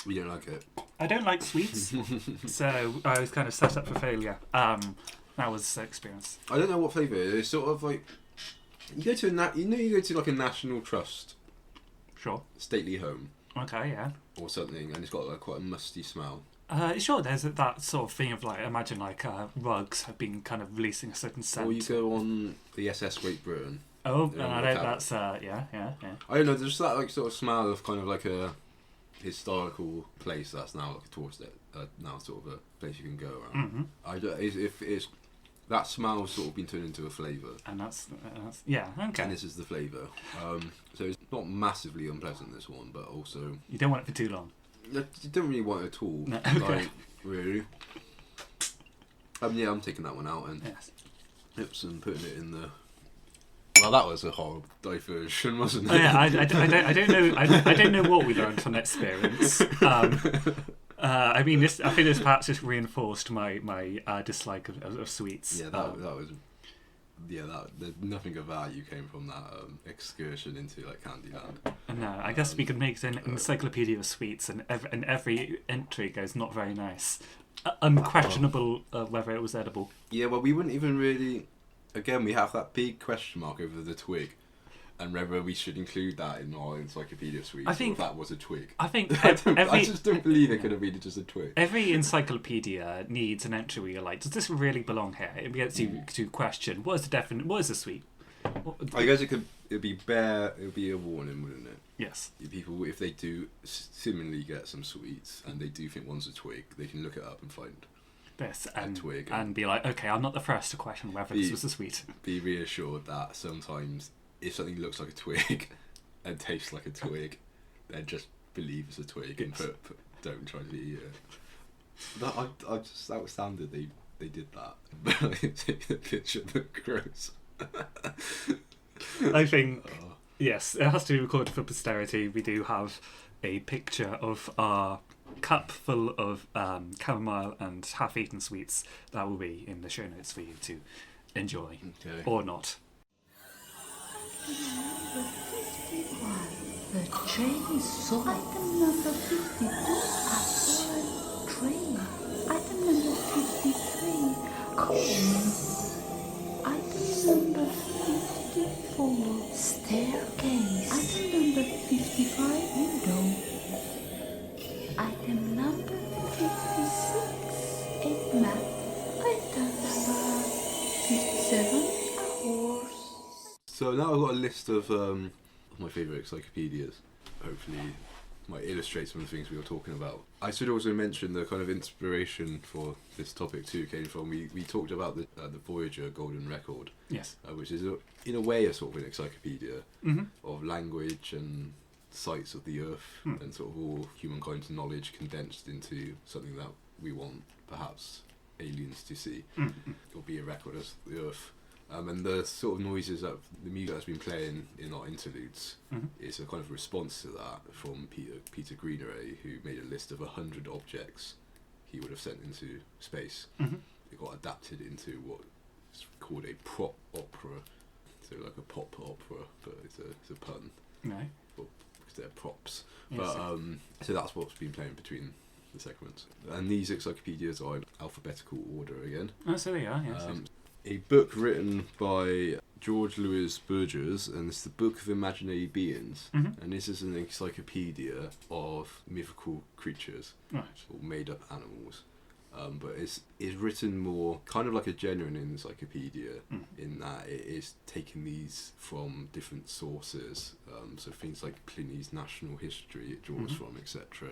A: You don't like it.
B: I don't like sweets, so I was kind of set up for failure. That was the experience.
A: I don't know what flavour it is. It's sort of like You go to you go to like a National Trust
B: Sure.
A: stately home
B: Okay, yeah.
A: or something, and it's got like quite a musty smell.
B: Sure, there's that sort of thing of like, imagine like rugs have been kind of releasing a certain scent.
A: Or you go on the SS Great Britain.
B: Oh,
A: Yeah,
B: I
A: look
B: know
A: at
B: that's, yeah.
A: I don't know, there's that like sort of smell of kind of like a historical place that's now like a tourist, now sort of a place you can go around.
B: Mm-hmm.
A: If it's that smell's sort of been turned into a flavour.
B: And that's yeah, okay.
A: And this is the flavour. So it's not massively unpleasant, this one, but also...
B: You don't want it for too long.
A: You don't really want it at all.
B: No, okay.
A: Like, really. Yeah, I'm taking that one out and
B: Yes.
A: oops, and putting it in the... Well, that was a horrible diversion, wasn't it?
B: Oh, yeah, I don't know. I don't know what we learned from that experience. I mean, I think this perhaps just reinforced my dislike of sweets.
A: Yeah, that was... Yeah, nothing of value came from that excursion into like Candyland.
B: No, I guess we could make an encyclopedia of sweets, and every entry goes not very nice, unquestionable whether it was edible.
A: Yeah, well, we wouldn't even really. Again, we have that big question mark over the twig, and whether we should include that in our encyclopedia sweets.
B: I think
A: or if that was a twig.
B: I think
A: I just don't believe it could have been just a twig.
B: Every encyclopedia needs an entry where you're like, does this really belong here? It gets you to question what is a sweet?
A: I guess it'd be a warning, wouldn't it?
B: Yes.
A: People, if they do similarly get some sweets and they do think one's a twig, they can look it up and find
B: this
A: a twig
B: and be like, okay, I'm not the first to question whether this was a sweet.
A: Be reassured that sometimes if something looks like a twig and tastes like a twig, then just believe it's a twig and don't try to eat it. I just outstanded they did that. Take the picture look gross.
B: I think yes, it has to be recorded for posterity. We do have a picture of our cup full of chamomile and half-eaten sweets that will be in the show notes for you to enjoy, or not.
C: The train is sold. Item number 52. Absolute train. Item number 53. Coin. Item number 54. Staircase. Item number 55. Window. Item number 56. A map. Item number 57. A horse.
A: So now I've got a list of my favourite encyclopedias. Hopefully might illustrate some of the things we were talking about. I should also mention the kind of inspiration for this topic too came from, we talked about the Voyager Golden Record.
B: Yes.
A: Which is in a way a sort of an encyclopedia of language and sights of the earth and sort of all humankind's knowledge condensed into something that we want perhaps aliens to see. Or be a record of the earth. And the sort of noises that the music that's been playing in our interludes is a kind of response to that from Peter Greenaway, who made a list of 100 objects he would have sent into space. It got adapted into what's called a prop opera, so like a pop opera, but it's a pun.
B: No.
A: Because they're props.
B: Yes,
A: But so that's what's been playing between the segments. And these encyclopedias are in alphabetical order again.
B: Oh, so they are, yes.
A: A book written by George Louis Burgers, and it's the Book of Imaginary Beings, and this is an encyclopedia of mythical creatures,
B: Right.
A: or made-up animals, but it's written more kind of like a genuine encyclopedia in that it is taking these from different sources, so things like Pliny's National History it draws from, etc.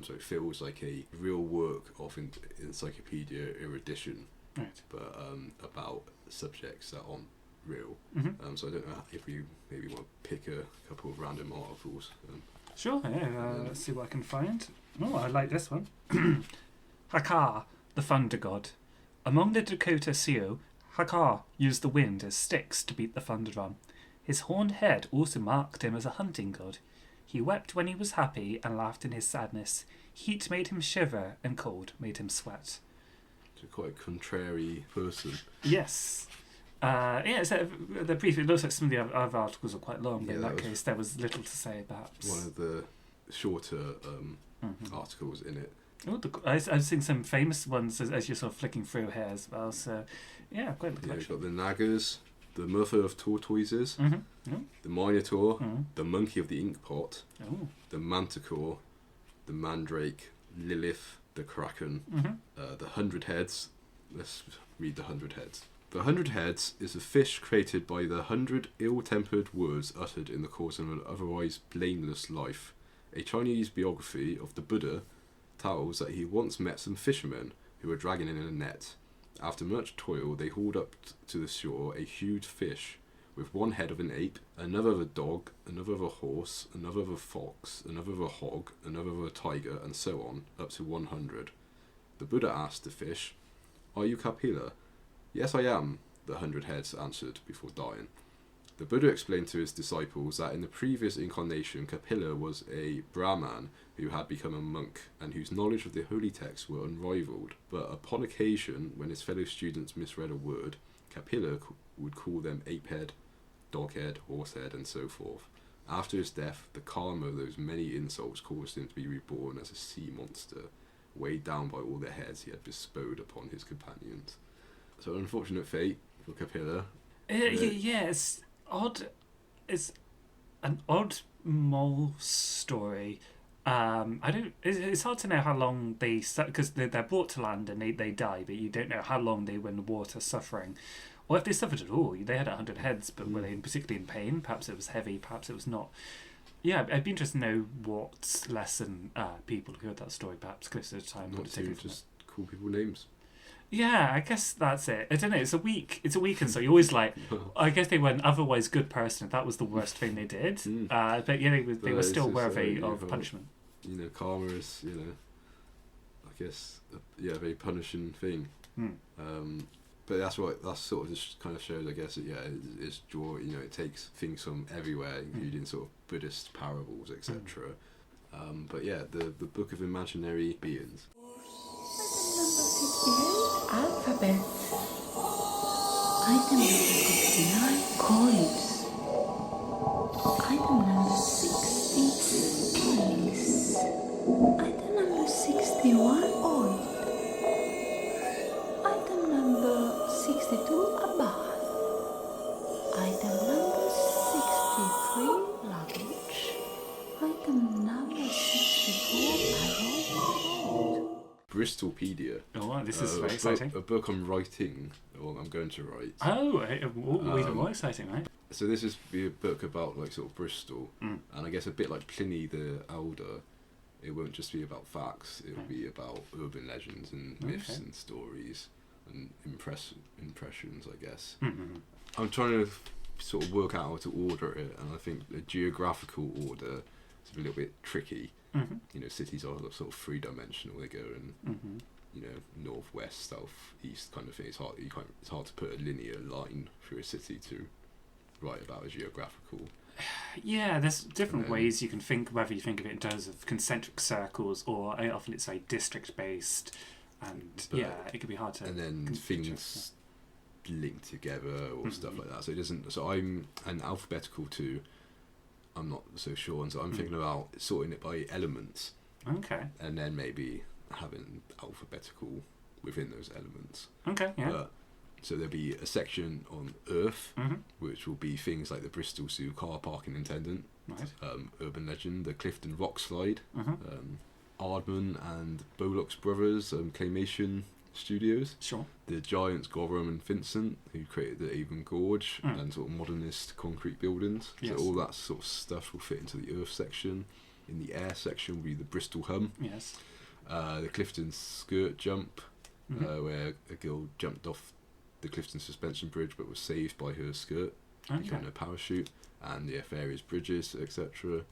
A: So it feels like a real work of encyclopedia erudition.
B: Right.
A: But about subjects that aren't real. So I don't know if we maybe want to pick a couple of random articles.
B: Sure, yeah, let's see what I can find. Oh, I like this one. Hakar, the thunder god. Among the Dakota Sioux, Hakar used the wind as sticks to beat the thunder drum. His horned head also marked him as a hunting god. He wept when he was happy and laughed in his sadness. Heat made him shiver and cold made him sweat.
A: So quite a contrary person.
B: Yes. Yeah, so the brief. It looks like some of the other articles are quite long, but in that case, there was little to say. Perhaps
A: one of the shorter articles in it.
B: Oh, I've seen some famous ones as you're sort of flicking through here as well. So, yeah, quite.
A: Yeah, you've got the Nagas, the mother of tortoises, the minotaur, the monkey of the ink pot, the manticore, the mandrake, Lilith, the kraken, the 100 heads. Let's read the 100 heads. The 100 heads is a fish created by the 100 ill-tempered words uttered in the course of an otherwise blameless life. A Chinese biography of the Buddha tells that he once met some fishermen who were dragging in a net. After much toil, they hauled up to the shore a huge fish with one head of an ape, another of a dog, another of a horse, another of a fox, another of a hog, another of a tiger, and so on, up to 100. The Buddha asked the fish, "Are you Kapila?" "Yes, I am," the 100 heads answered before dying. The Buddha explained to his disciples that in the previous incarnation, Kapila was a Brahman who had become a monk and whose knowledge of the holy texts were unrivaled. But upon occasion, when his fellow students misread a word, Kapila would call them apehead, doghead, horsehead, and so forth. After his death, the karma of those many insults caused him to be reborn as a sea monster, weighed down by all the heads he had bestowed upon his companions. So, an unfortunate fate for Kapila.
B: Yeah, it's odd. It's an odd mole story. I don't. It's hard to know how long they, because they're brought to land and they die, but you don't know how long they were in the water suffering, or if they suffered at all. They had 100 heads, but were they particularly in pain? Perhaps it was heavy. Perhaps it was not. Yeah, I'd be interested to know what lesson people who heard that story, perhaps closer to time, would
A: Not
B: have
A: to
B: taken from
A: just call people names.
B: Yeah, I guess that's it. I don't know. It's a week and so you're always like, I guess they were an otherwise good person if that was the worst thing they did. But yeah, they were still worthy of punishment.
A: You know, karma is, you know, I guess, a very punishing thing. But that's sort of just kind of shows, I guess, it's draw. You know, it takes things from everywhere, including sort of Buddhist parables, etc. But yeah, the Book of Imaginary Beings.
C: Alphabet. Item number 59, coins. Item number 60, coins. Item number 61, oil. Item number 62, a bath. Item number 63, luggage. Item number 64, arrow.
A: Bristolpedia.
B: Oh, wow, this is very exciting.
A: A book I'm writing, or I'm going to write.
B: Oh, even more exciting, right?
A: So this is be a book about like sort of Bristol, and I guess a bit like Pliny the Elder. It won't just be about facts. It will be about urban legends and myths and stories and impressions, I guess. I'm trying to sort of work out how to order it, and I think the geographical order is a little bit tricky. You know, cities are sort of three-dimensional. They go in, you know, north, west, south, east kind of thing. It's hard to put a linear line through a city to write about a geographical.
B: Yeah, there's different ways you can think, whether you think of it in terms of concentric circles or often it's like district-based, and it can be hard to. And then
A: things link together or stuff like that. So it doesn't. So I'm an alphabetical too. I'm not so sure, and so I'm thinking about sorting it by elements.
B: Okay.
A: And then maybe having alphabetical within those elements.
B: Okay, yeah.
A: So there'll be a section on Earth, which will be things like the Bristol Zoo car parking attendant, urban legend, the Clifton Rock Slide, Aardman and Bollock's Brothers claymation studios.
B: Sure.
A: The giants Gorham and Vincent, who created the Avon Gorge and sort of modernist concrete buildings.
B: Yes.
A: So all that sort of stuff will fit into the Earth section. In the air section will be the Bristol Hum.
B: Yes.
A: The Clifton Skirt Jump, where a girl jumped off the Clifton Suspension Bridge but was saved by her skirt, becoming a parachute. And various bridges, etc.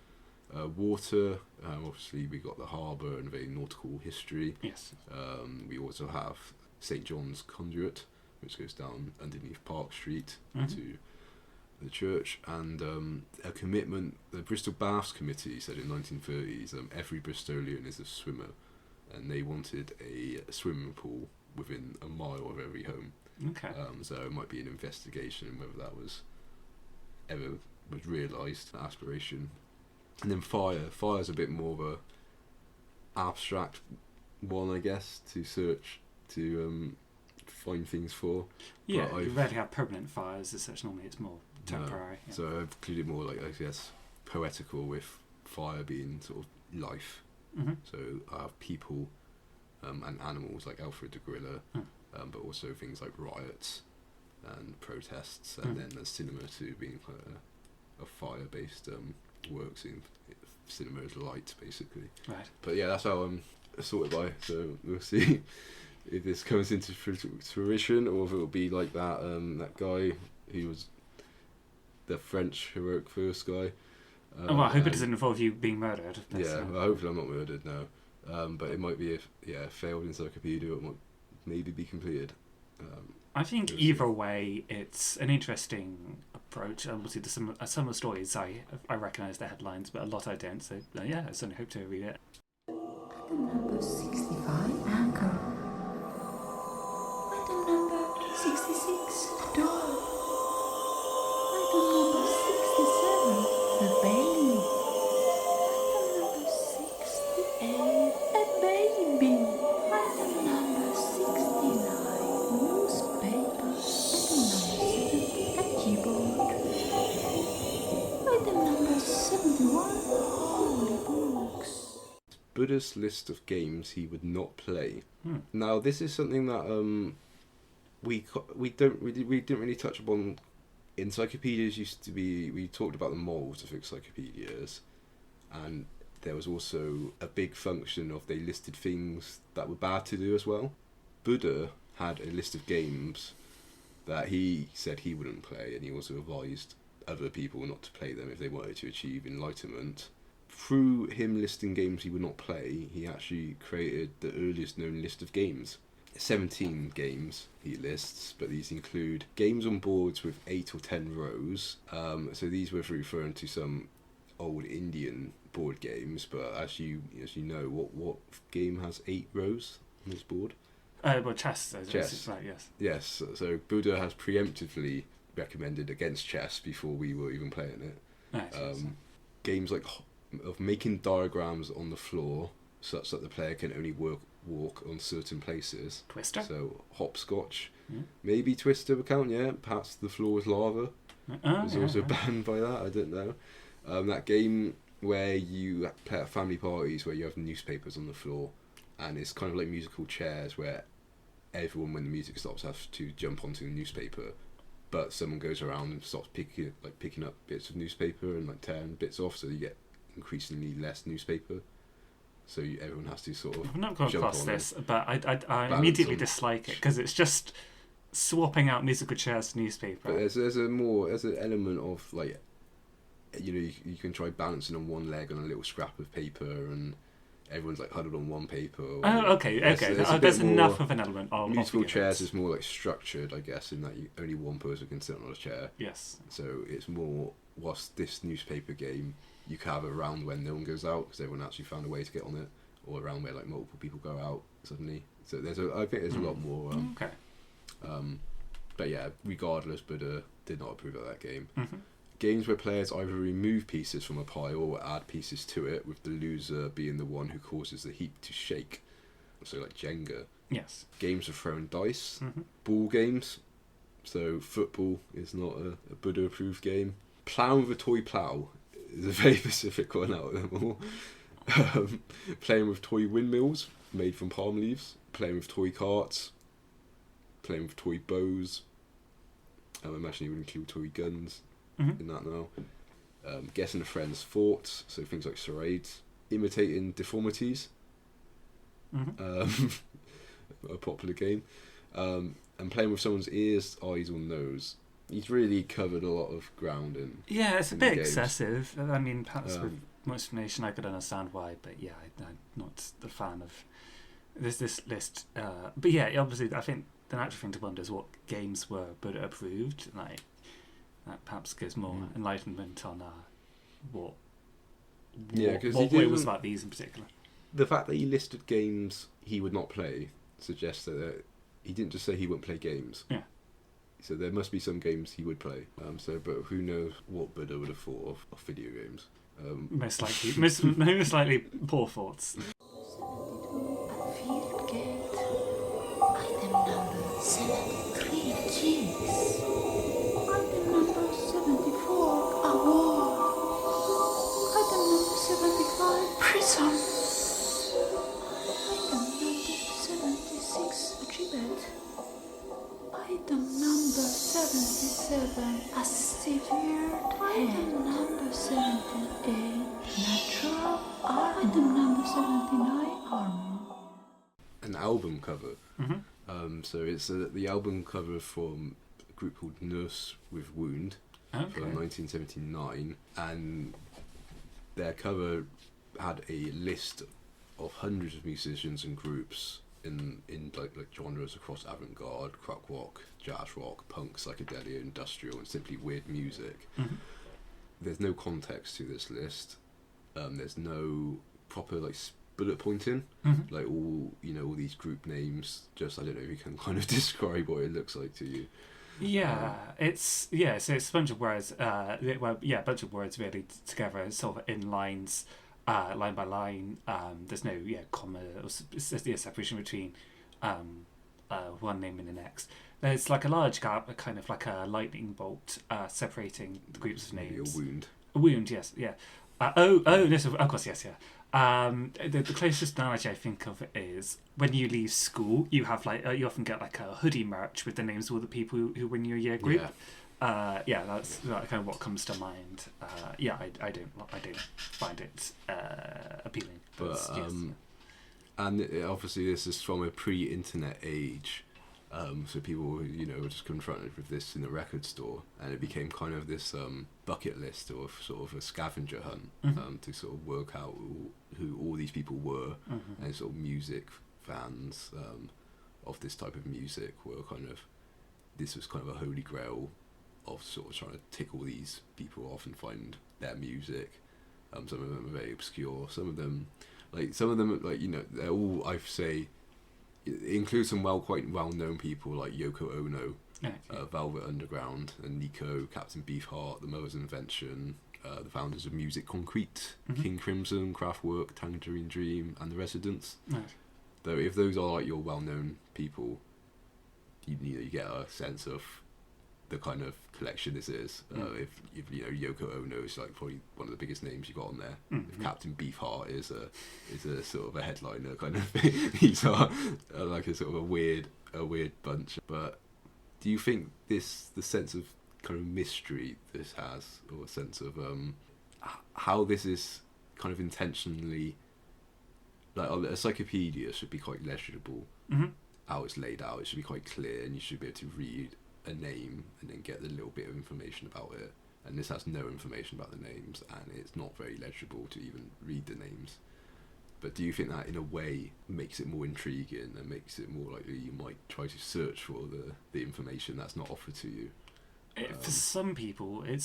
A: Water, obviously we got the harbour and very nautical history.
B: Yes.
A: We also have St John's Conduit, which goes down underneath Park Street to the church, and a commitment. The Bristol Baths Committee said in 1930s every Bristolian is a swimmer, and they wanted a swimming pool within a mile of every home.
B: Okay.
A: So it might be an investigation whether that was ever was realised, aspiration. And then fire's a bit more of a abstract one, I guess, to search, to find things for.
B: Yeah,
A: But
B: you rarely have permanent fires as such. Normally it's more temporary. Yeah.
A: So I've included more like, I guess, poetical, with fire being sort of life.
B: Mhm.
A: So I have people and animals like Alfred the gorilla, but also things like riots and protests, and then there's cinema too, being quite a fire-based works in cinema as light, basically.
B: Right.
A: But yeah, that's how I'm sorted by. So we'll see if this comes into fruition, or if it'll be like that that guy who was the French heroic first guy.
B: Well, I hope it doesn't involve you being murdered.
A: Yeah, well, hopefully I'm not murdered now. But it might be a failed encyclopedia. It might maybe be completed.
B: I think either way, it's an interesting approach. Obviously, some of the stories I recognise the headlines, but a lot I don't. So yeah, I certainly hope to read it.
C: Item number 65, anchor. Item number 66, door. Item number 67, the baby. Item number 68, a baby. Item number 69, newspaper. Item number 70, a keyboard. Item number 71, holy books.
A: Buddha's list of games he would not play. Now, this is something that we didn't really touch upon. Encyclopedias used to be, we talked about the morals of encyclopedias, and there was also a big function of they listed things that were bad to do as well. Buddha had a list of games that he said he wouldn't play, and he also advised other people not to play them if they wanted to achieve enlightenment. Through him listing games he would not play, he actually created the earliest known list of games. 17 games he lists, but these include games on boards with 8 or 10 rows. So these were referring to some old Indian board games, but as you know, what game has 8 rows on this board?
B: Well, chess.
A: Chess.
B: Right, yes.
A: Yes, so Buddha has preemptively recommended against chess before we were even playing it.
B: Nice.
A: Games like of making diagrams on the floor such that the player can only walk on certain places.
B: Twister?
A: So hopscotch.
B: Yeah.
A: Maybe Twister would count, yeah. Perhaps the floor is lava. It's also banned by that, I don't know. That game where you play at family parties where you have newspapers on the floor, and it's kind of like musical chairs where everyone, when the music stops, has to jump onto the newspaper, but someone goes around and starts picking up bits of newspaper and like tearing bits off, so you get increasingly less newspaper. So everyone has to sort of.
B: I've not come
A: jump
B: across
A: on
B: this, but I
A: balance
B: immediately
A: on-
B: dislike it because it's just swapping out musical chairs to newspaper.
A: But there's an element of like, you can try balancing on one leg on a little scrap of paper, and everyone's like huddled on one paper.
B: Oh, okay. There's enough of an element of
A: musical
B: the
A: chairs
B: games.
A: is more like structured, I guess, in that only one person can sit on a chair.
B: Yes.
A: So it's more, whilst this newspaper game, you can have it around when no one goes out because everyone actually found a way to get on it, or around where like multiple people go out suddenly. So I think there's a lot more.
B: Okay.
A: But yeah, regardless, Buddha did not approve of that game.
B: Mm-hmm.
A: Games where players either remove pieces from a pile or add pieces to it, with the loser being the one who causes the heap to shake. So like Jenga.
B: Yes.
A: Games of throwing dice.
B: Mm-hmm.
A: Ball games. So football is not a Buddha approved game. Ploughing with a toy plough is a very specific one out of them all. Playing with toy windmills made from palm leaves. Playing with toy carts. Playing with toy bows. I imagine you would include toy guns in that now. Guessing a friend's thoughts, so things like charades. Imitating deformities. A popular game. And playing with someone's ears, eyes or nose. He's really covered a lot of ground in.
B: Yeah, it's a
A: in
B: bit
A: the games.
B: excessive. I mean, perhaps with more explanation I could understand why, but yeah, I'm not the fan of this list. But yeah, obviously, I think the natural thing to wonder is what games were Buddha approved. Like, that perhaps gives more enlightenment on what it was about these in particular.
A: The fact that he listed games he would not play suggests that he didn't just say he wouldn't play games.
B: Yeah.
A: So there must be some games he would play. But who knows what Buddha would have thought of video games.
B: Most likely poor thoughts.
C: 72 at Field Gate. Item number 7. 79 harmony.
A: An album cover.
B: Mm-hmm.
A: So it's the album cover from a group called Nurse with Wound
B: Okay.
A: from 1979, and their cover had a list of hundreds of musicians and groups in like genres across avant-garde, krautrock, rock, jazz rock, punk, psychedelia, industrial, and simply weird music.
B: Mm-hmm.
A: There's no context to this list. There's no proper like bullet pointing.
B: Mm-hmm.
A: Like all these group names. Just I don't know if you can kind of describe what it looks like to you.
B: Yeah, so it's a bunch of words. A bunch of words really together, sort of in lines, line by line. There's no comma or separation between one name and the next. There's like a large gap, a kind of like a lightning bolt separating the groups of
A: Maybe
B: names.
A: a wound.
B: A wound, yes, yeah. Yes, of course, yes, yeah. The closest analogy I think of is when you leave school, you have like you often get like a hoodie merch with the names of all the people who were in your year group. That's kind of what comes to mind. I don't find it appealing.
A: But
B: yes.
A: and obviously this is from a pre-internet age. So people were just confronted with this in the record store, and it became kind of this bucket list or sort of a scavenger hunt to sort of work out who all these people were, and sort of music fans of this type of music were this was kind of a holy grail of sort of trying to tick all these people off and find their music. Some of them are very obscure. Some of them they're all, I say. It includes some quite well-known people like Yoko Ono, Velvet Underground, and Nico, Captain Beefheart, The Mother's Invention, the founders of Music Concrete, King Crimson, Kraftwerk, Tangerine Dream, and The Residents.
B: Right.
A: Though if those are like your well-known people, you get a sense of the kind of collection this is. If Yoko Ono is like probably one of the biggest names you got on there. If Captain Beefheart is a sort of a headliner kind of thing. These are like a sort of a weird bunch. But do you think the sense of kind of mystery this has, or a sense of how this is kind of intentionally, like a encyclopedia should be quite legible, how it's laid out, it should be quite clear, and you should be able to read a name and then get a little bit of information about it, and this has no information about the names, and it's not very legible to even read the names. But do you think that in a way makes it more intriguing and makes it more likely you might try to search for the information that's not offered to you?
B: For some people, I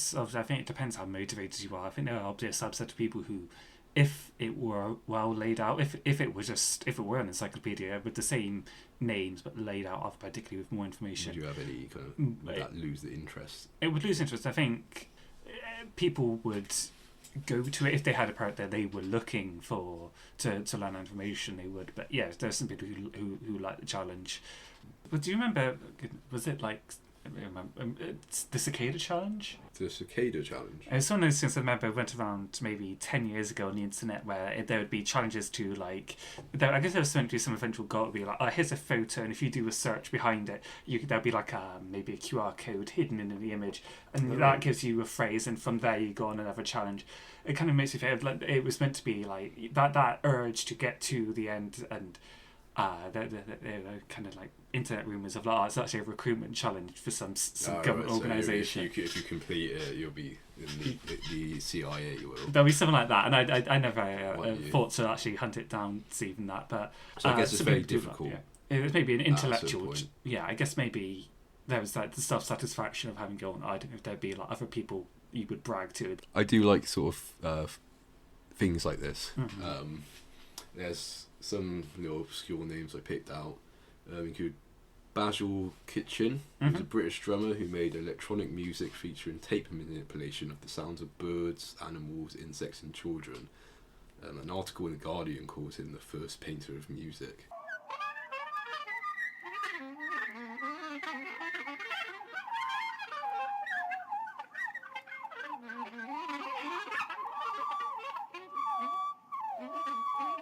B: think it depends how motivated you are. I think there are a subset of people who, if it were well laid out, if it were an encyclopedia with the same names but laid out alphabetically with more information,
A: Would you have any kind of would that lose the interest?
B: It would lose interest. I think people would go to it if they had a part that they were looking for to learn information. They would, but yeah, there's some people who like the challenge. But do you remember? Was it like? The cicada challenge?
A: The cicada challenge?
B: It's one of those things I remember went around maybe 10 years ago on the internet where there would be challenges to like, I guess there was something to some eventual goal to be like, here's a photo, and if you do a search behind it, there'll be like maybe a QR code hidden in the image, and that gives you a phrase, and from there you go on another challenge. It kind of makes me feel like it was meant to be like that urge to get to the end, and they're kind of like internet rumours of like, it's actually a recruitment challenge for some government organisation.
A: If you complete it, you'll be in the CIA. You will.
B: There'll be something like that, and I never thought to actually hunt it down to even that. But
A: so I guess it's very difficult.
B: It was maybe an intellectual. I guess maybe there was like the self-satisfaction of having gone. I don't know if there'd be like other people you would brag to.
A: I do like sort of things like this. There's some little obscure names I picked out. Include Basil Kitchen, who's a British drummer who made electronic music featuring tape manipulation of the sounds of birds, animals, insects and children. An article in The Guardian calls him the first painter of music.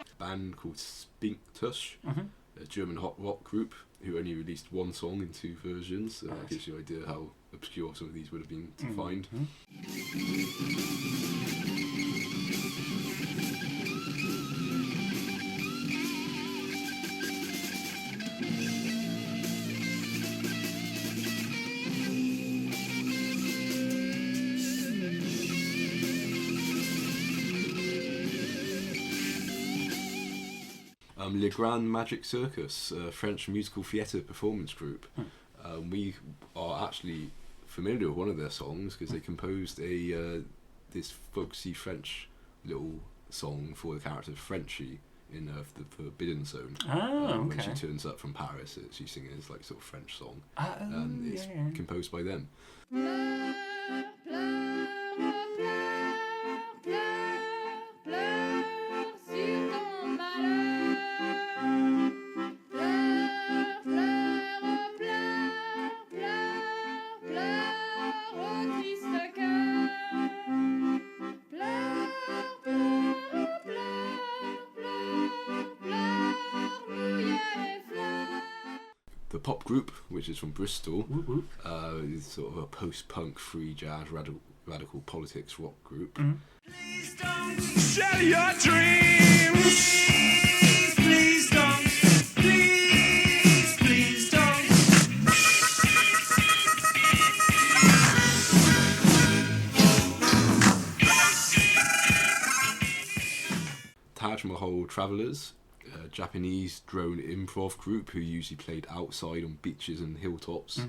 A: A band called Spinktush, a German hot rock group who only released one song in 2 versions. That gives you an idea how obscure some of these would have been to find. Le Grand Magic Circus, a French musical theatre performance group. We are actually familiar with one of their songs because they composed this folksy French little song for the character Frenchie in the Forbidden Zone. When she turns up from Paris, she's singing this like sort of French song, and it's composed by them. The pop group, which is from Bristol, is sort of a post-punk, free jazz, radical politics rock group.
E: Please don't sell your dreams. Please don't. Please don't.
A: Taj Mahal Travellers, a Japanese drone improv group who usually played outside on beaches and hilltops.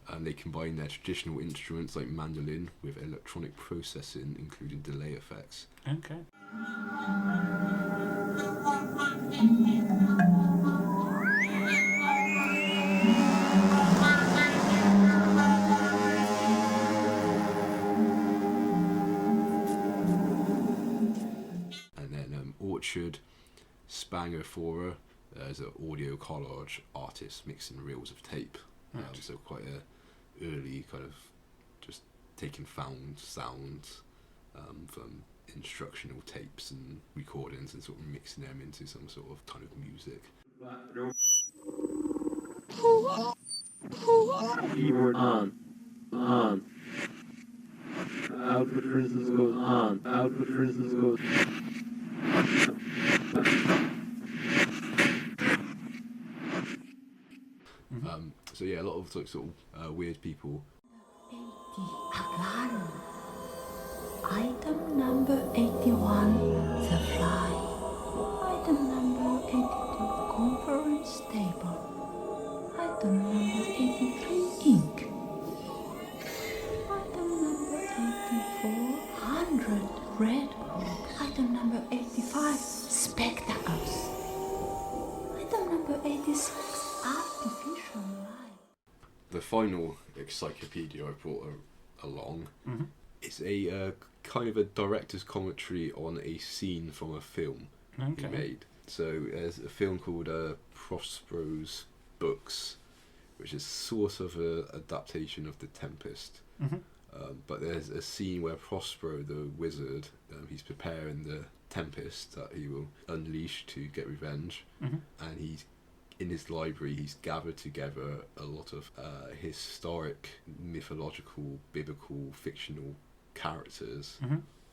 A: And they combine their traditional instruments like mandolin with electronic processing, including delay effects.
B: Okay.
A: And then Orchard Spangofora is an audio collage artist mixing reels of tape. So quite a early kind of just taking found sounds from instructional tapes and recordings and sort of mixing them into some sort of kind of music.
F: Keyboard on. Output, for instance, goes on. Output, for instance, goes.
A: So yeah, a lot of sort of weird people.
C: 80 again. Item number 81, the fly. Item number 82, conference table. Item number 83, ink. Item number 84, 100, red box. Item number 85, spectacles. Item number 86, artificial light.
A: The final encyclopedia I brought along is a kind of a director's commentary on a scene from a film he made. So there's a film called Prospero's Books, which is sort of an adaptation of The Tempest. But there's a scene where Prospero, the wizard, he's preparing the Tempest that he will unleash to get revenge, and he's in his library, he's gathered together a lot of historic, mythological, biblical, fictional characters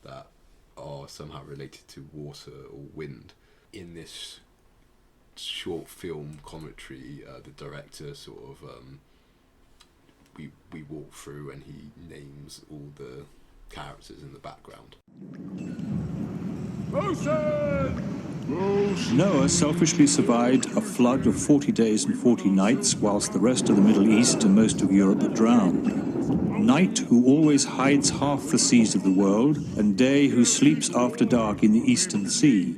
A: that are somehow related to water or wind. In this short film commentary, the director sort of we walk through and he names all the characters in the background.
G: Noah selfishly survived a flood of 40 days and 40 nights, whilst the rest of the Middle East and most of Europe drowned. Night, who always hides half the seas of the world, and Day, who sleeps after dark in the Eastern Sea.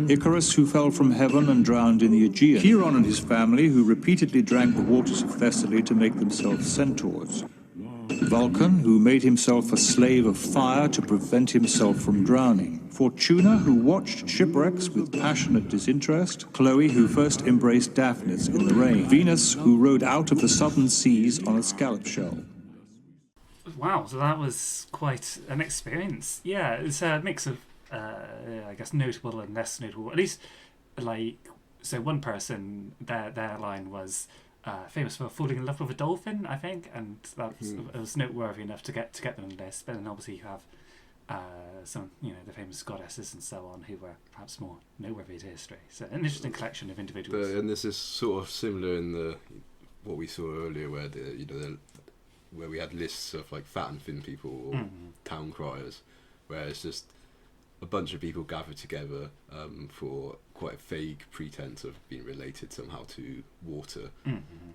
G: Icarus, who fell from heaven and drowned in the Aegean. Chiron and his family, who repeatedly drank the waters of Thessaly to make themselves centaurs. Vulcan, who made himself a slave of fire to prevent himself from drowning. Fortuna, who watched shipwrecks with passionate disinterest. Chloe, who first embraced Daphnis in the rain. Venus, who rode out of the southern seas on a scallop shell.
B: Wow, so that was quite an experience. Yeah, it's a mix of, I guess, notable and less notable. At least, like, so one person, their line was famous for falling in love with a dolphin, I think, and that was noteworthy enough to get them on the list. But then obviously you have some, the famous goddesses and so on, who were perhaps more noteworthy to history. So an interesting collection of individuals.
A: And this is sort of similar in what we saw earlier, where where we had lists of like fat and thin people or town criers, where it's just a bunch of people gathered together for quite a vague pretense of being related somehow to water.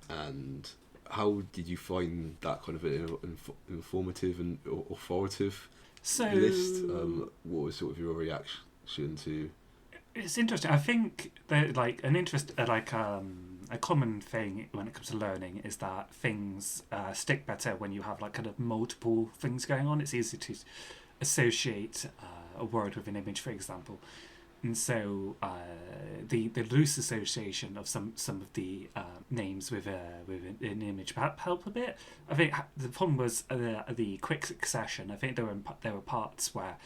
A: And how did you find that kind of an informative and authoritative list? What was sort of your reaction to?
B: It's interesting. I think that a common thing when it comes to learning is that things stick better when you have like kind of multiple things going on. It's easy to associate a word with an image, for example, and so the loose association of some of the names with an image perhaps help a bit. I think the problem was the quick succession. I think there were parts where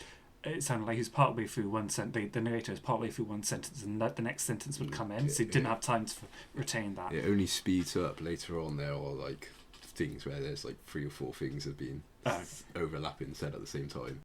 B: it sounded like he was partway through one sentence. The narrator was partway through one sentence, and the next sentence would come in, so he didn't have time to retain that.
A: It only speeds up later on. There are like things where there's like 3 or 4 things have been overlapping said at the same time.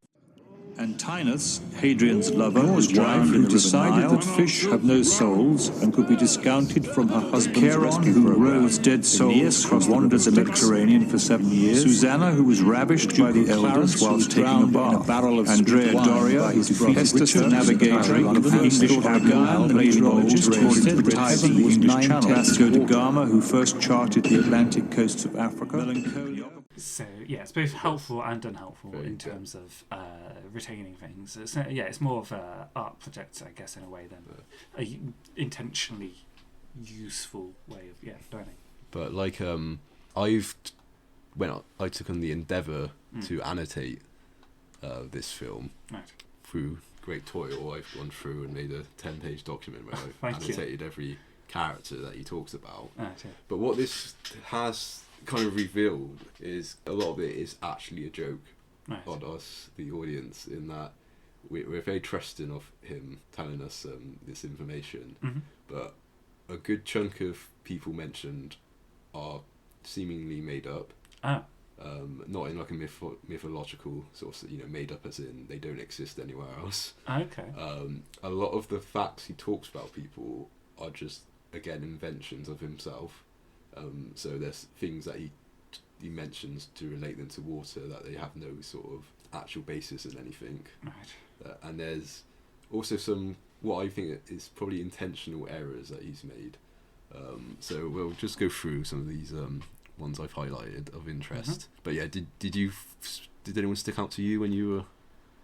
G: Antinous, Hadrian's lover, was drowned who decided that fish have no souls and could be discounted from her husband's rescue program. Who rose dead souls who wandered the Mediterranean for 7 years. Susanna, who was ravished by the elders whilst taking a bath. Andrea Doria, who Festus the Navigator, an English Argyle paleologist, recorded the tides of the English Channel. Vasco da Gama, who first charted the Atlantic coasts of Africa. Melancholia.
B: So yeah, it's both helpful and unhelpful in terms of retaining things. It's more of an art project, I guess, in a way than a intentionally useful way of learning.
A: But like I took on the endeavour to annotate this film through great toil. I've gone through and made a 10-page document where I've annotated every character that he talks about. But what this has kind of revealed is a lot of it is actually a joke on us, the audience, in that we're very trusting of him telling us this information, but a good chunk of people mentioned are seemingly made up. Not in like a mythological sort of, made up as in they don't exist anywhere else. A lot of the facts he talks about people are just, again, inventions of himself. So there's things that he mentions to relate them to water that they have no sort of actual basis in anything. And there's also some, what I think is probably intentional errors that he's made. So we'll just go through some of these ones I've highlighted of interest. But yeah, did anyone stick out to you when you were?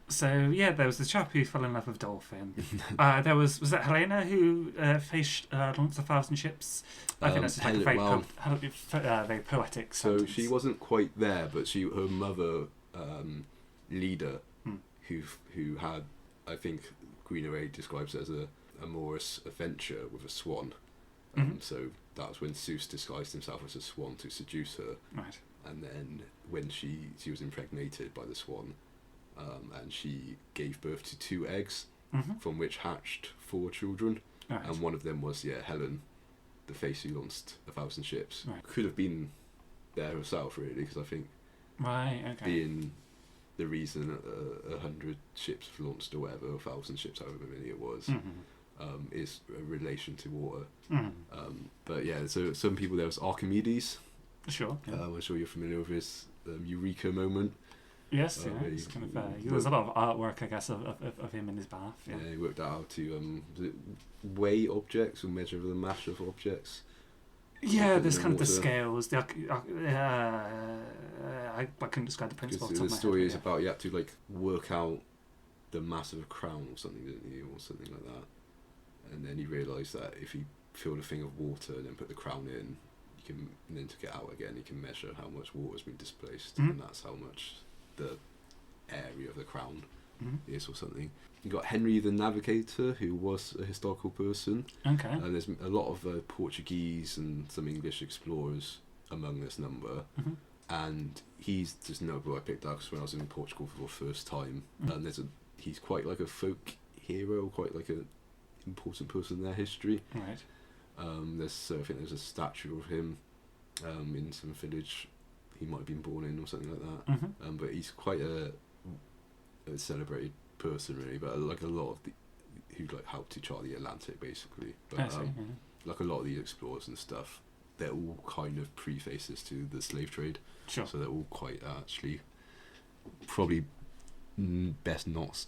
B: So yeah, there was the chap who fell in love with dolphin. There was that Helena who launched 1,000 ships. I think that's just like a very poetic sentence.
A: So she wasn't quite there, but her mother, Leda, who had, I think Greenaway describes it as a amorous adventure with a swan. So that was when Zeus disguised himself as a swan to seduce her. And then when she was impregnated by the swan. And she gave birth to 2 eggs, from which hatched 4 children, and one of them was Helen, the face who launched 1,000 ships. Could have been there herself, really, because I think being the reason 100 ships launched or whatever, 1,000 ships, however many it was, is a relation to water. But yeah, so some people, there was Archimedes.
B: Sure.
A: I'm sure you're familiar with his Eureka moment.
B: Yes, it's kind of there's a lot of artwork, I guess, of him in his bath.
A: Yeah, he worked out how to weigh objects or measure the mass of objects.
B: Yeah, there's kind of the scales. I couldn't describe the principle.
A: The story is about you had to like work out the mass of a crown or something, didn't you, or something like that. And then he realised that if he filled a thing of water and then put the crown in, and then took it out again, he can measure how much water's been displaced, and that's how much the area of the crown is or something. You got Henry the Navigator, who was a historical person. And there's a lot of Portuguese and some English explorers among this number. And he's just another boy I picked up because when I was in Portugal for the first time, and he's quite like a folk hero, quite like an important person in their history. I think there's a statue of him in some village he might have been born in or something like that. But he's quite a celebrated person, really. But like a lot of who like helped to chart the Atlantic, basically. But like a lot of the explorers and stuff, they're all kind of prefaces to the slave trade. So they're all quite actually probably best not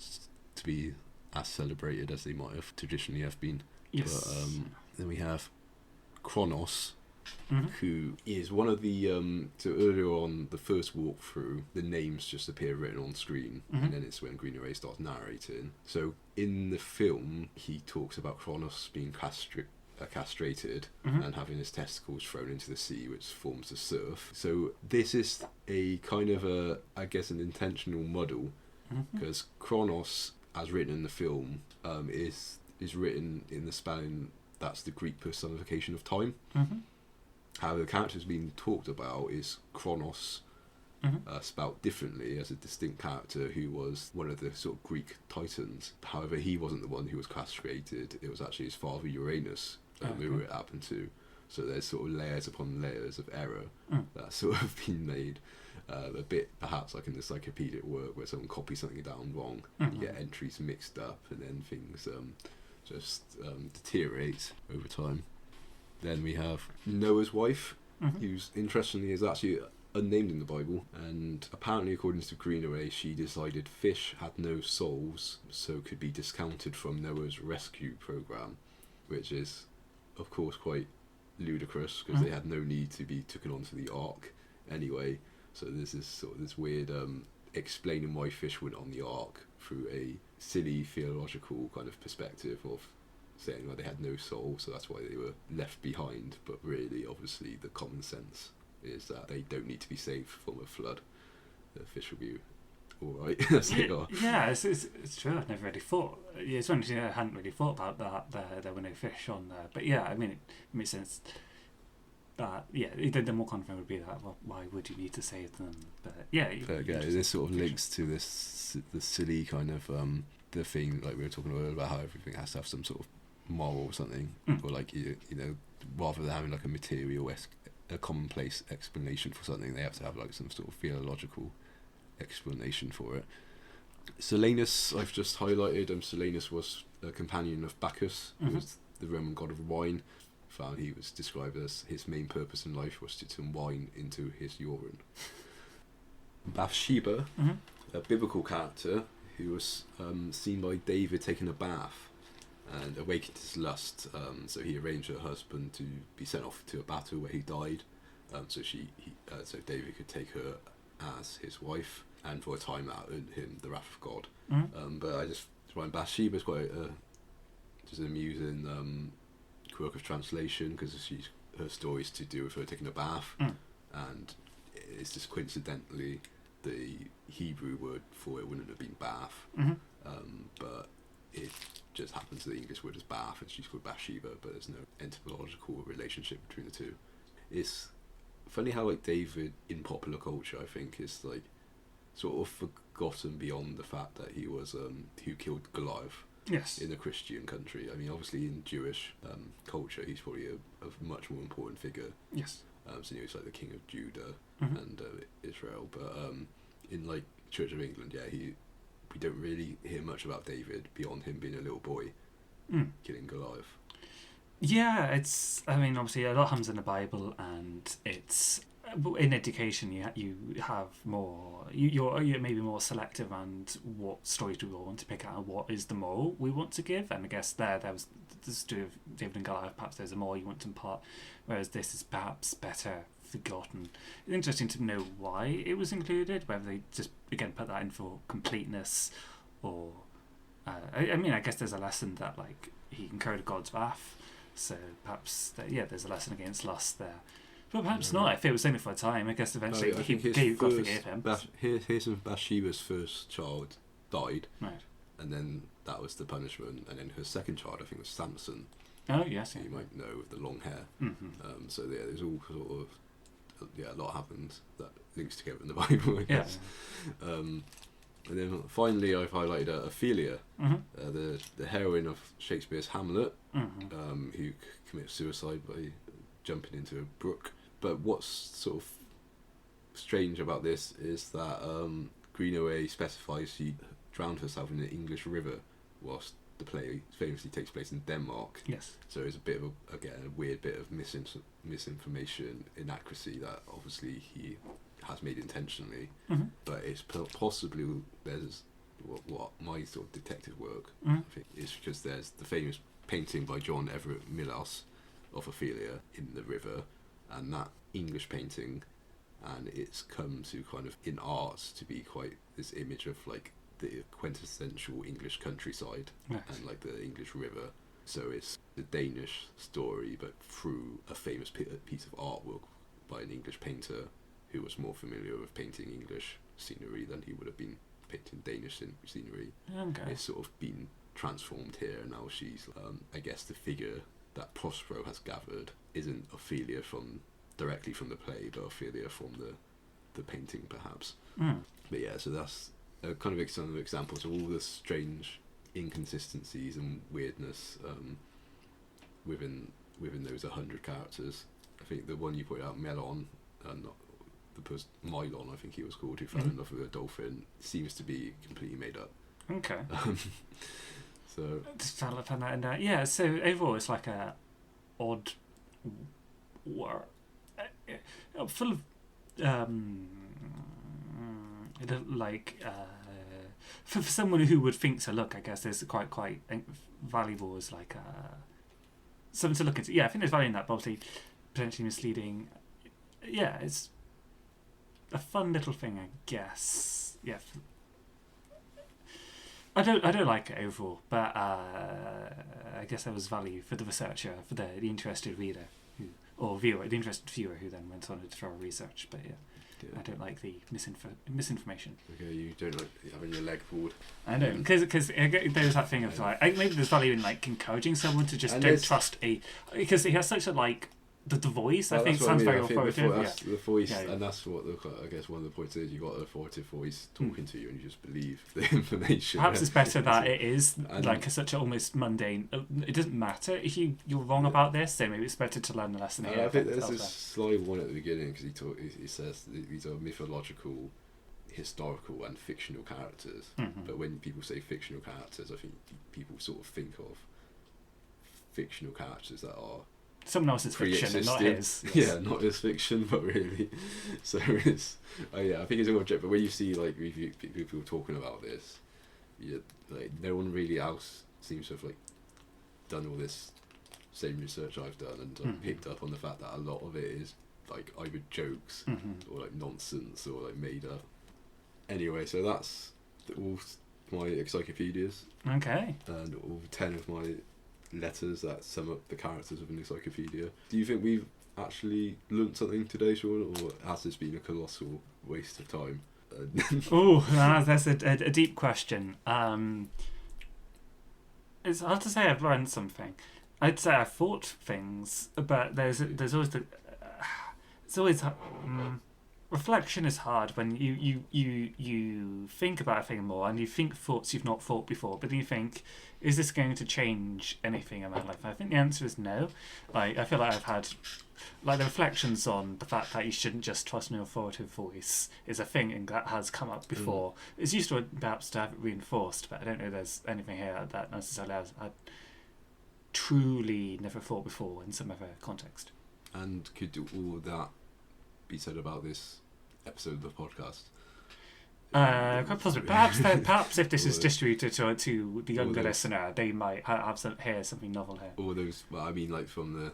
A: to be as celebrated as they might have traditionally have been.
B: Yes.
A: But then we have Kronos,
B: Mhm.
A: who is one of the so earlier on the first walkthrough, the names just appear written on screen,
B: Mhm.
A: and then it's when Green Array starts narrating. So in the film, he talks about Kronos being castrated
B: Mhm.
A: and having his testicles thrown into the sea, which forms the surf. So this is a kind of a, I guess, an intentional muddle,
B: Mhm.
A: because Kronos, as written in the film, is written in the spelling that's the Greek personification of time.
B: Mhm.
A: However, the character being talked about is Kronos,
B: Mhm.
A: spelt differently as a distinct character who was one of the sort of Greek titans. However, he wasn't the one who was castrated. It was actually his father Uranus who it happened to. So there's sort of layers upon layers of error that sort of been made. A bit perhaps like in the encyclopedic work where someone copies something down wrong, you get entries mixed up, and then things just deteriorate over time. Then we have Noah's wife, who's interestingly is actually unnamed in the Bible, and apparently according to Green Array, she decided fish had no souls, so could be discounted from Noah's rescue program, which is of course quite ludicrous because they had no need to be taken onto the ark anyway. So this is sort of this weird explaining why fish went on the ark through a silly theological kind of perspective of saying well they had no soul, so that's why they were left behind. But really, obviously, the common sense is that they don't need to be saved from a flood. The fish will be all right as they are.
B: Yeah, it's true. I've never really thought. Yeah, it's one thing I hadn't really thought about that. There were no fish on there, but yeah, I mean, it makes sense. But yeah, the more confident would be that. Well, why would you need to save them? But yeah,
A: But again, this sort of links to the silly kind of the thing like we were talking earlier about how everything has to have some sort of moral or something, or like you know, rather than having like a material a commonplace explanation for something, they have to have like some sort of theological explanation for it. Silenus, I've just highlighted. Silenus was a companion of Bacchus, who was the Roman god of wine. Found he was described as his main purpose in life was to turn wine into his urine. Bathsheba, a biblical character who was seen by David taking a bath and awakened his lust, so he arranged her husband to be sent off to a battle where he died, so David could take her as his wife, and for a time that earned him the wrath of God. But I just find Bathsheba's quite just an amusing quirk of translation, because her story's to do with her taking a bath, and it's just coincidentally the Hebrew word for it wouldn't have been bath, but it just happens that the English word is bath, and she's called Bathsheba, but there's no etymological relationship between the two. It's funny how like David in popular culture, I think, is like sort of forgotten beyond the fact that he was who killed Goliath.
B: Yes.
A: In a Christian country. I mean, obviously in Jewish culture, he's probably a much more important figure.
B: Yes.
A: So he's like the king of Judah and Israel. But in like Church of England, we don't really hear much about David beyond him being a little boy killing Goliath.
B: Yeah, I mean, obviously a lot happens in the Bible, and it's in education you have more you're maybe more selective and what stories do we want to pick out and what is the moral we want to give, and I guess there was this to do with David and Goliath, perhaps there's a moral you want to impart, whereas this is perhaps better forgotten. It's interesting to know why it was included, whether they just again put that in for completeness or I mean I guess there's a lesson that like he incurred God's wrath, so perhaps there's a lesson against lust there. But perhaps not. If it was only for a time, I guess eventually God forgave him.
A: His and Bathsheba's first child died,
B: Right.
A: and then that was the punishment. And then her second child, I think, was Samson.
B: Oh yes,
A: you might know, with the long hair. So there's all sort of a lot happens that links together in the Bible, I guess. And then finally, I've highlighted Ophelia, the heroine of Shakespeare's Hamlet, who commits suicide by jumping into a brook. But what's sort of strange about this is that Greenaway specifies she drowned herself in an English river, whilst the play famously takes place in Denmark.
B: Yes.
A: So it's a bit of a weird bit of misinformation, inaccuracy that obviously he has made intentionally. But it's possibly what my sort of detective work
B: Mm.
A: I think is because there's the famous painting by John Everett Millhouse of Ophelia in the river, and that English painting, and it's come to kind of in art to be quite this image of like the quintessential English countryside
B: Yes.
A: and like the English river. So it's the Danish story, but through a famous piece of artwork by an English painter who was more familiar with painting English scenery than he would have been painting Danish scenery.
B: Okay.
A: It's sort of been transformed here, and now she's, I guess, the figure that Prospero has gathered isn't Ophelia directly from the play, but Ophelia from the painting, perhaps.
B: Mm.
A: But yeah, so that's kind of some examples of all the strange inconsistencies and weirdness within those 100 characters. I think the one you put out, Melon, not the person Mylon, I think he was called, who fell in love with a dolphin, seems to be completely made up.
B: Okay.
A: So
B: Just found that in there. Yeah, so overall it's like a odd war full of for someone who would think to look, I guess there's quite valuable as like something to look into. Yeah, I think there's value in that, but obviously potentially misleading. Yeah, it's a fun little thing, I guess. Yeah. I don't like it overall, but I guess there was value for the researcher, for the interested reader or viewer, the interested viewer who then went on to thorough research. But yeah, I don't like the misinformation.
A: okay, you don't like having your leg pulled.
B: I don't, because there's that thing of like, maybe there's value in like encouraging someone to just
A: And
B: don't
A: there's-
B: trust because he has such a like the voice. I
A: Well,
B: think
A: that's what
B: sounds
A: I mean.
B: very
A: I think
B: authoritative.
A: that's the voice,
B: Yeah, yeah.
A: and that's what I guess one of the points is. You got an authoritative voice talking to you, and you just believe the information.
B: Perhaps it's better that it is
A: And-
B: like such an almost mundane. It doesn't matter if you're wrong about this, so maybe it's better to learn the lesson here.
A: I think
B: than
A: there's
B: elsewhere.
A: this sly one at the beginning because he says these are mythological, historical, and fictional characters.
B: Mhm.
A: But when people say fictional characters, I think people sort of think of fictional characters that are
B: Someone else's fiction and not his.
A: pre-existing.
B: Yes.
A: Yeah, not his fiction, but really. So it's, I think it's an object. But when you see like people talking about this, like no one really else seems to have like done all this same research I've done and picked up on the fact that a lot of it is like either jokes or like nonsense or like made up. Anyway, so that's all my encyclopedias
B: Okay.
A: and all 10 of my letters that sum up the characters of an encyclopedia. Do you think we've actually learnt something today, Shaun, or has this been a colossal waste of time?
B: Oh, that's a deep question. It's hard to say I've learned something. I'd say I've thought things, but there's always it's always reflection is hard when you think about a thing more and you think thoughts you've not thought before, but then you think, is this going to change anything in my life? I think the answer is no. Like I feel like I've had like the reflections on the fact that you shouldn't just trust an authoritative voice is a thing that has come up before. It's used to perhaps to have it reinforced, but I don't know there's anything here that necessarily I'd truly never thought before in some other context.
A: And could all that be said about this episode of the podcast?
B: Quite possibly. Perhaps if this is
A: Or-
B: distributed to the younger
A: those-
B: listener, they might have something novel here.
A: All those, well, I mean, like from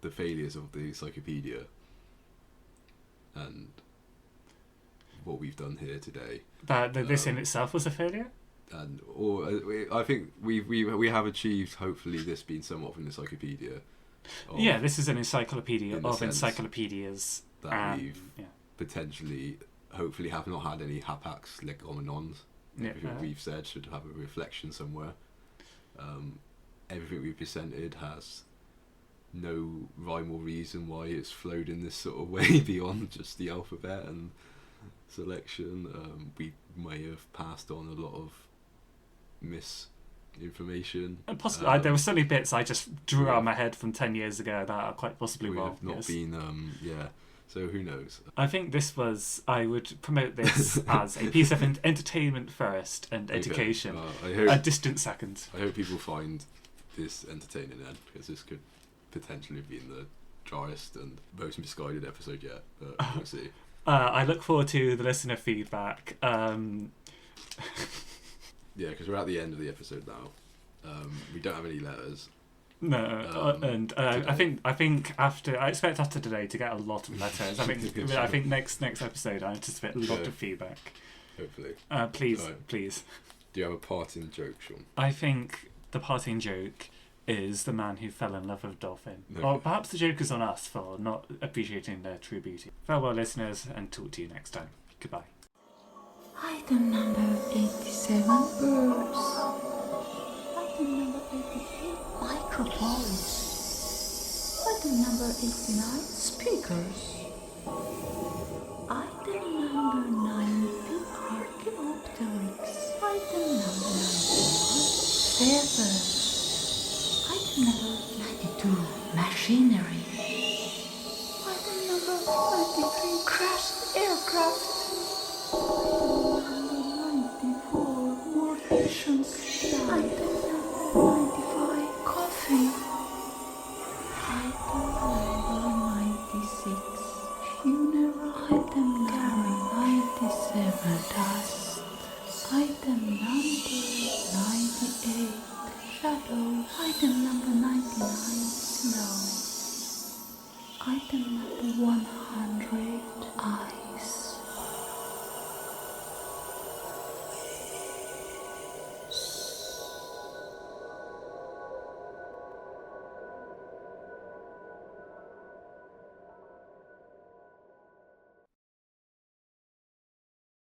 A: the failures of the encyclopedia and what we've done here today.
B: That this in itself was a failure.
A: And I think we have achieved, hopefully, this being somewhat of an encyclopedia.
B: Yeah, this is an encyclopedia
A: in the
B: of
A: sense
B: encyclopedias.
A: that we've
B: yeah.
A: potentially, hopefully, have not had any hapax legomenons.
B: Yeah,
A: Everything we've said should have a reflection somewhere. Everything we've presented has no rhyme or reason why it's flowed in this sort of way beyond just the alphabet and selection. We may have passed on a lot of misinformation.
B: And possibly, there were certainly bits I just drew out of my head from 10 years ago that are quite possibly
A: We
B: wrong.
A: have not
B: yes.
A: been, so who knows?
B: I think I would promote this as a piece of entertainment first and
A: Okay.
B: education
A: I
B: a
A: hope
B: distant second.
A: people find this entertaining then, because this could potentially be the driest and most misguided episode yet, but we'll see.
B: I look forward to the listener feedback.
A: Yeah, because we're at the end of the episode now. We don't have any letters.
B: No, I think I expect after today to get a lot of letters. I think next episode I anticipate a lot of feedback.
A: Hopefully.
B: Please.
A: Do you have a parting joke, Shaun?
B: I think the parting joke is the man who fell in love with a dolphin.
A: No.
B: Or perhaps the joke is on us for not appreciating their true beauty. Farewell, listeners, and talk to you next time. Goodbye.
C: Item number 87, birds. Item number 88, microphones. Item number 89, speakers. Item number 90, archaeopteryx. Item number 91, feathers. Item number 92, machinery. Item number 93, crashed aircraft. Item number 94, morticians died. Item number 95, coffee. Item number 96, funeral. Item number 97,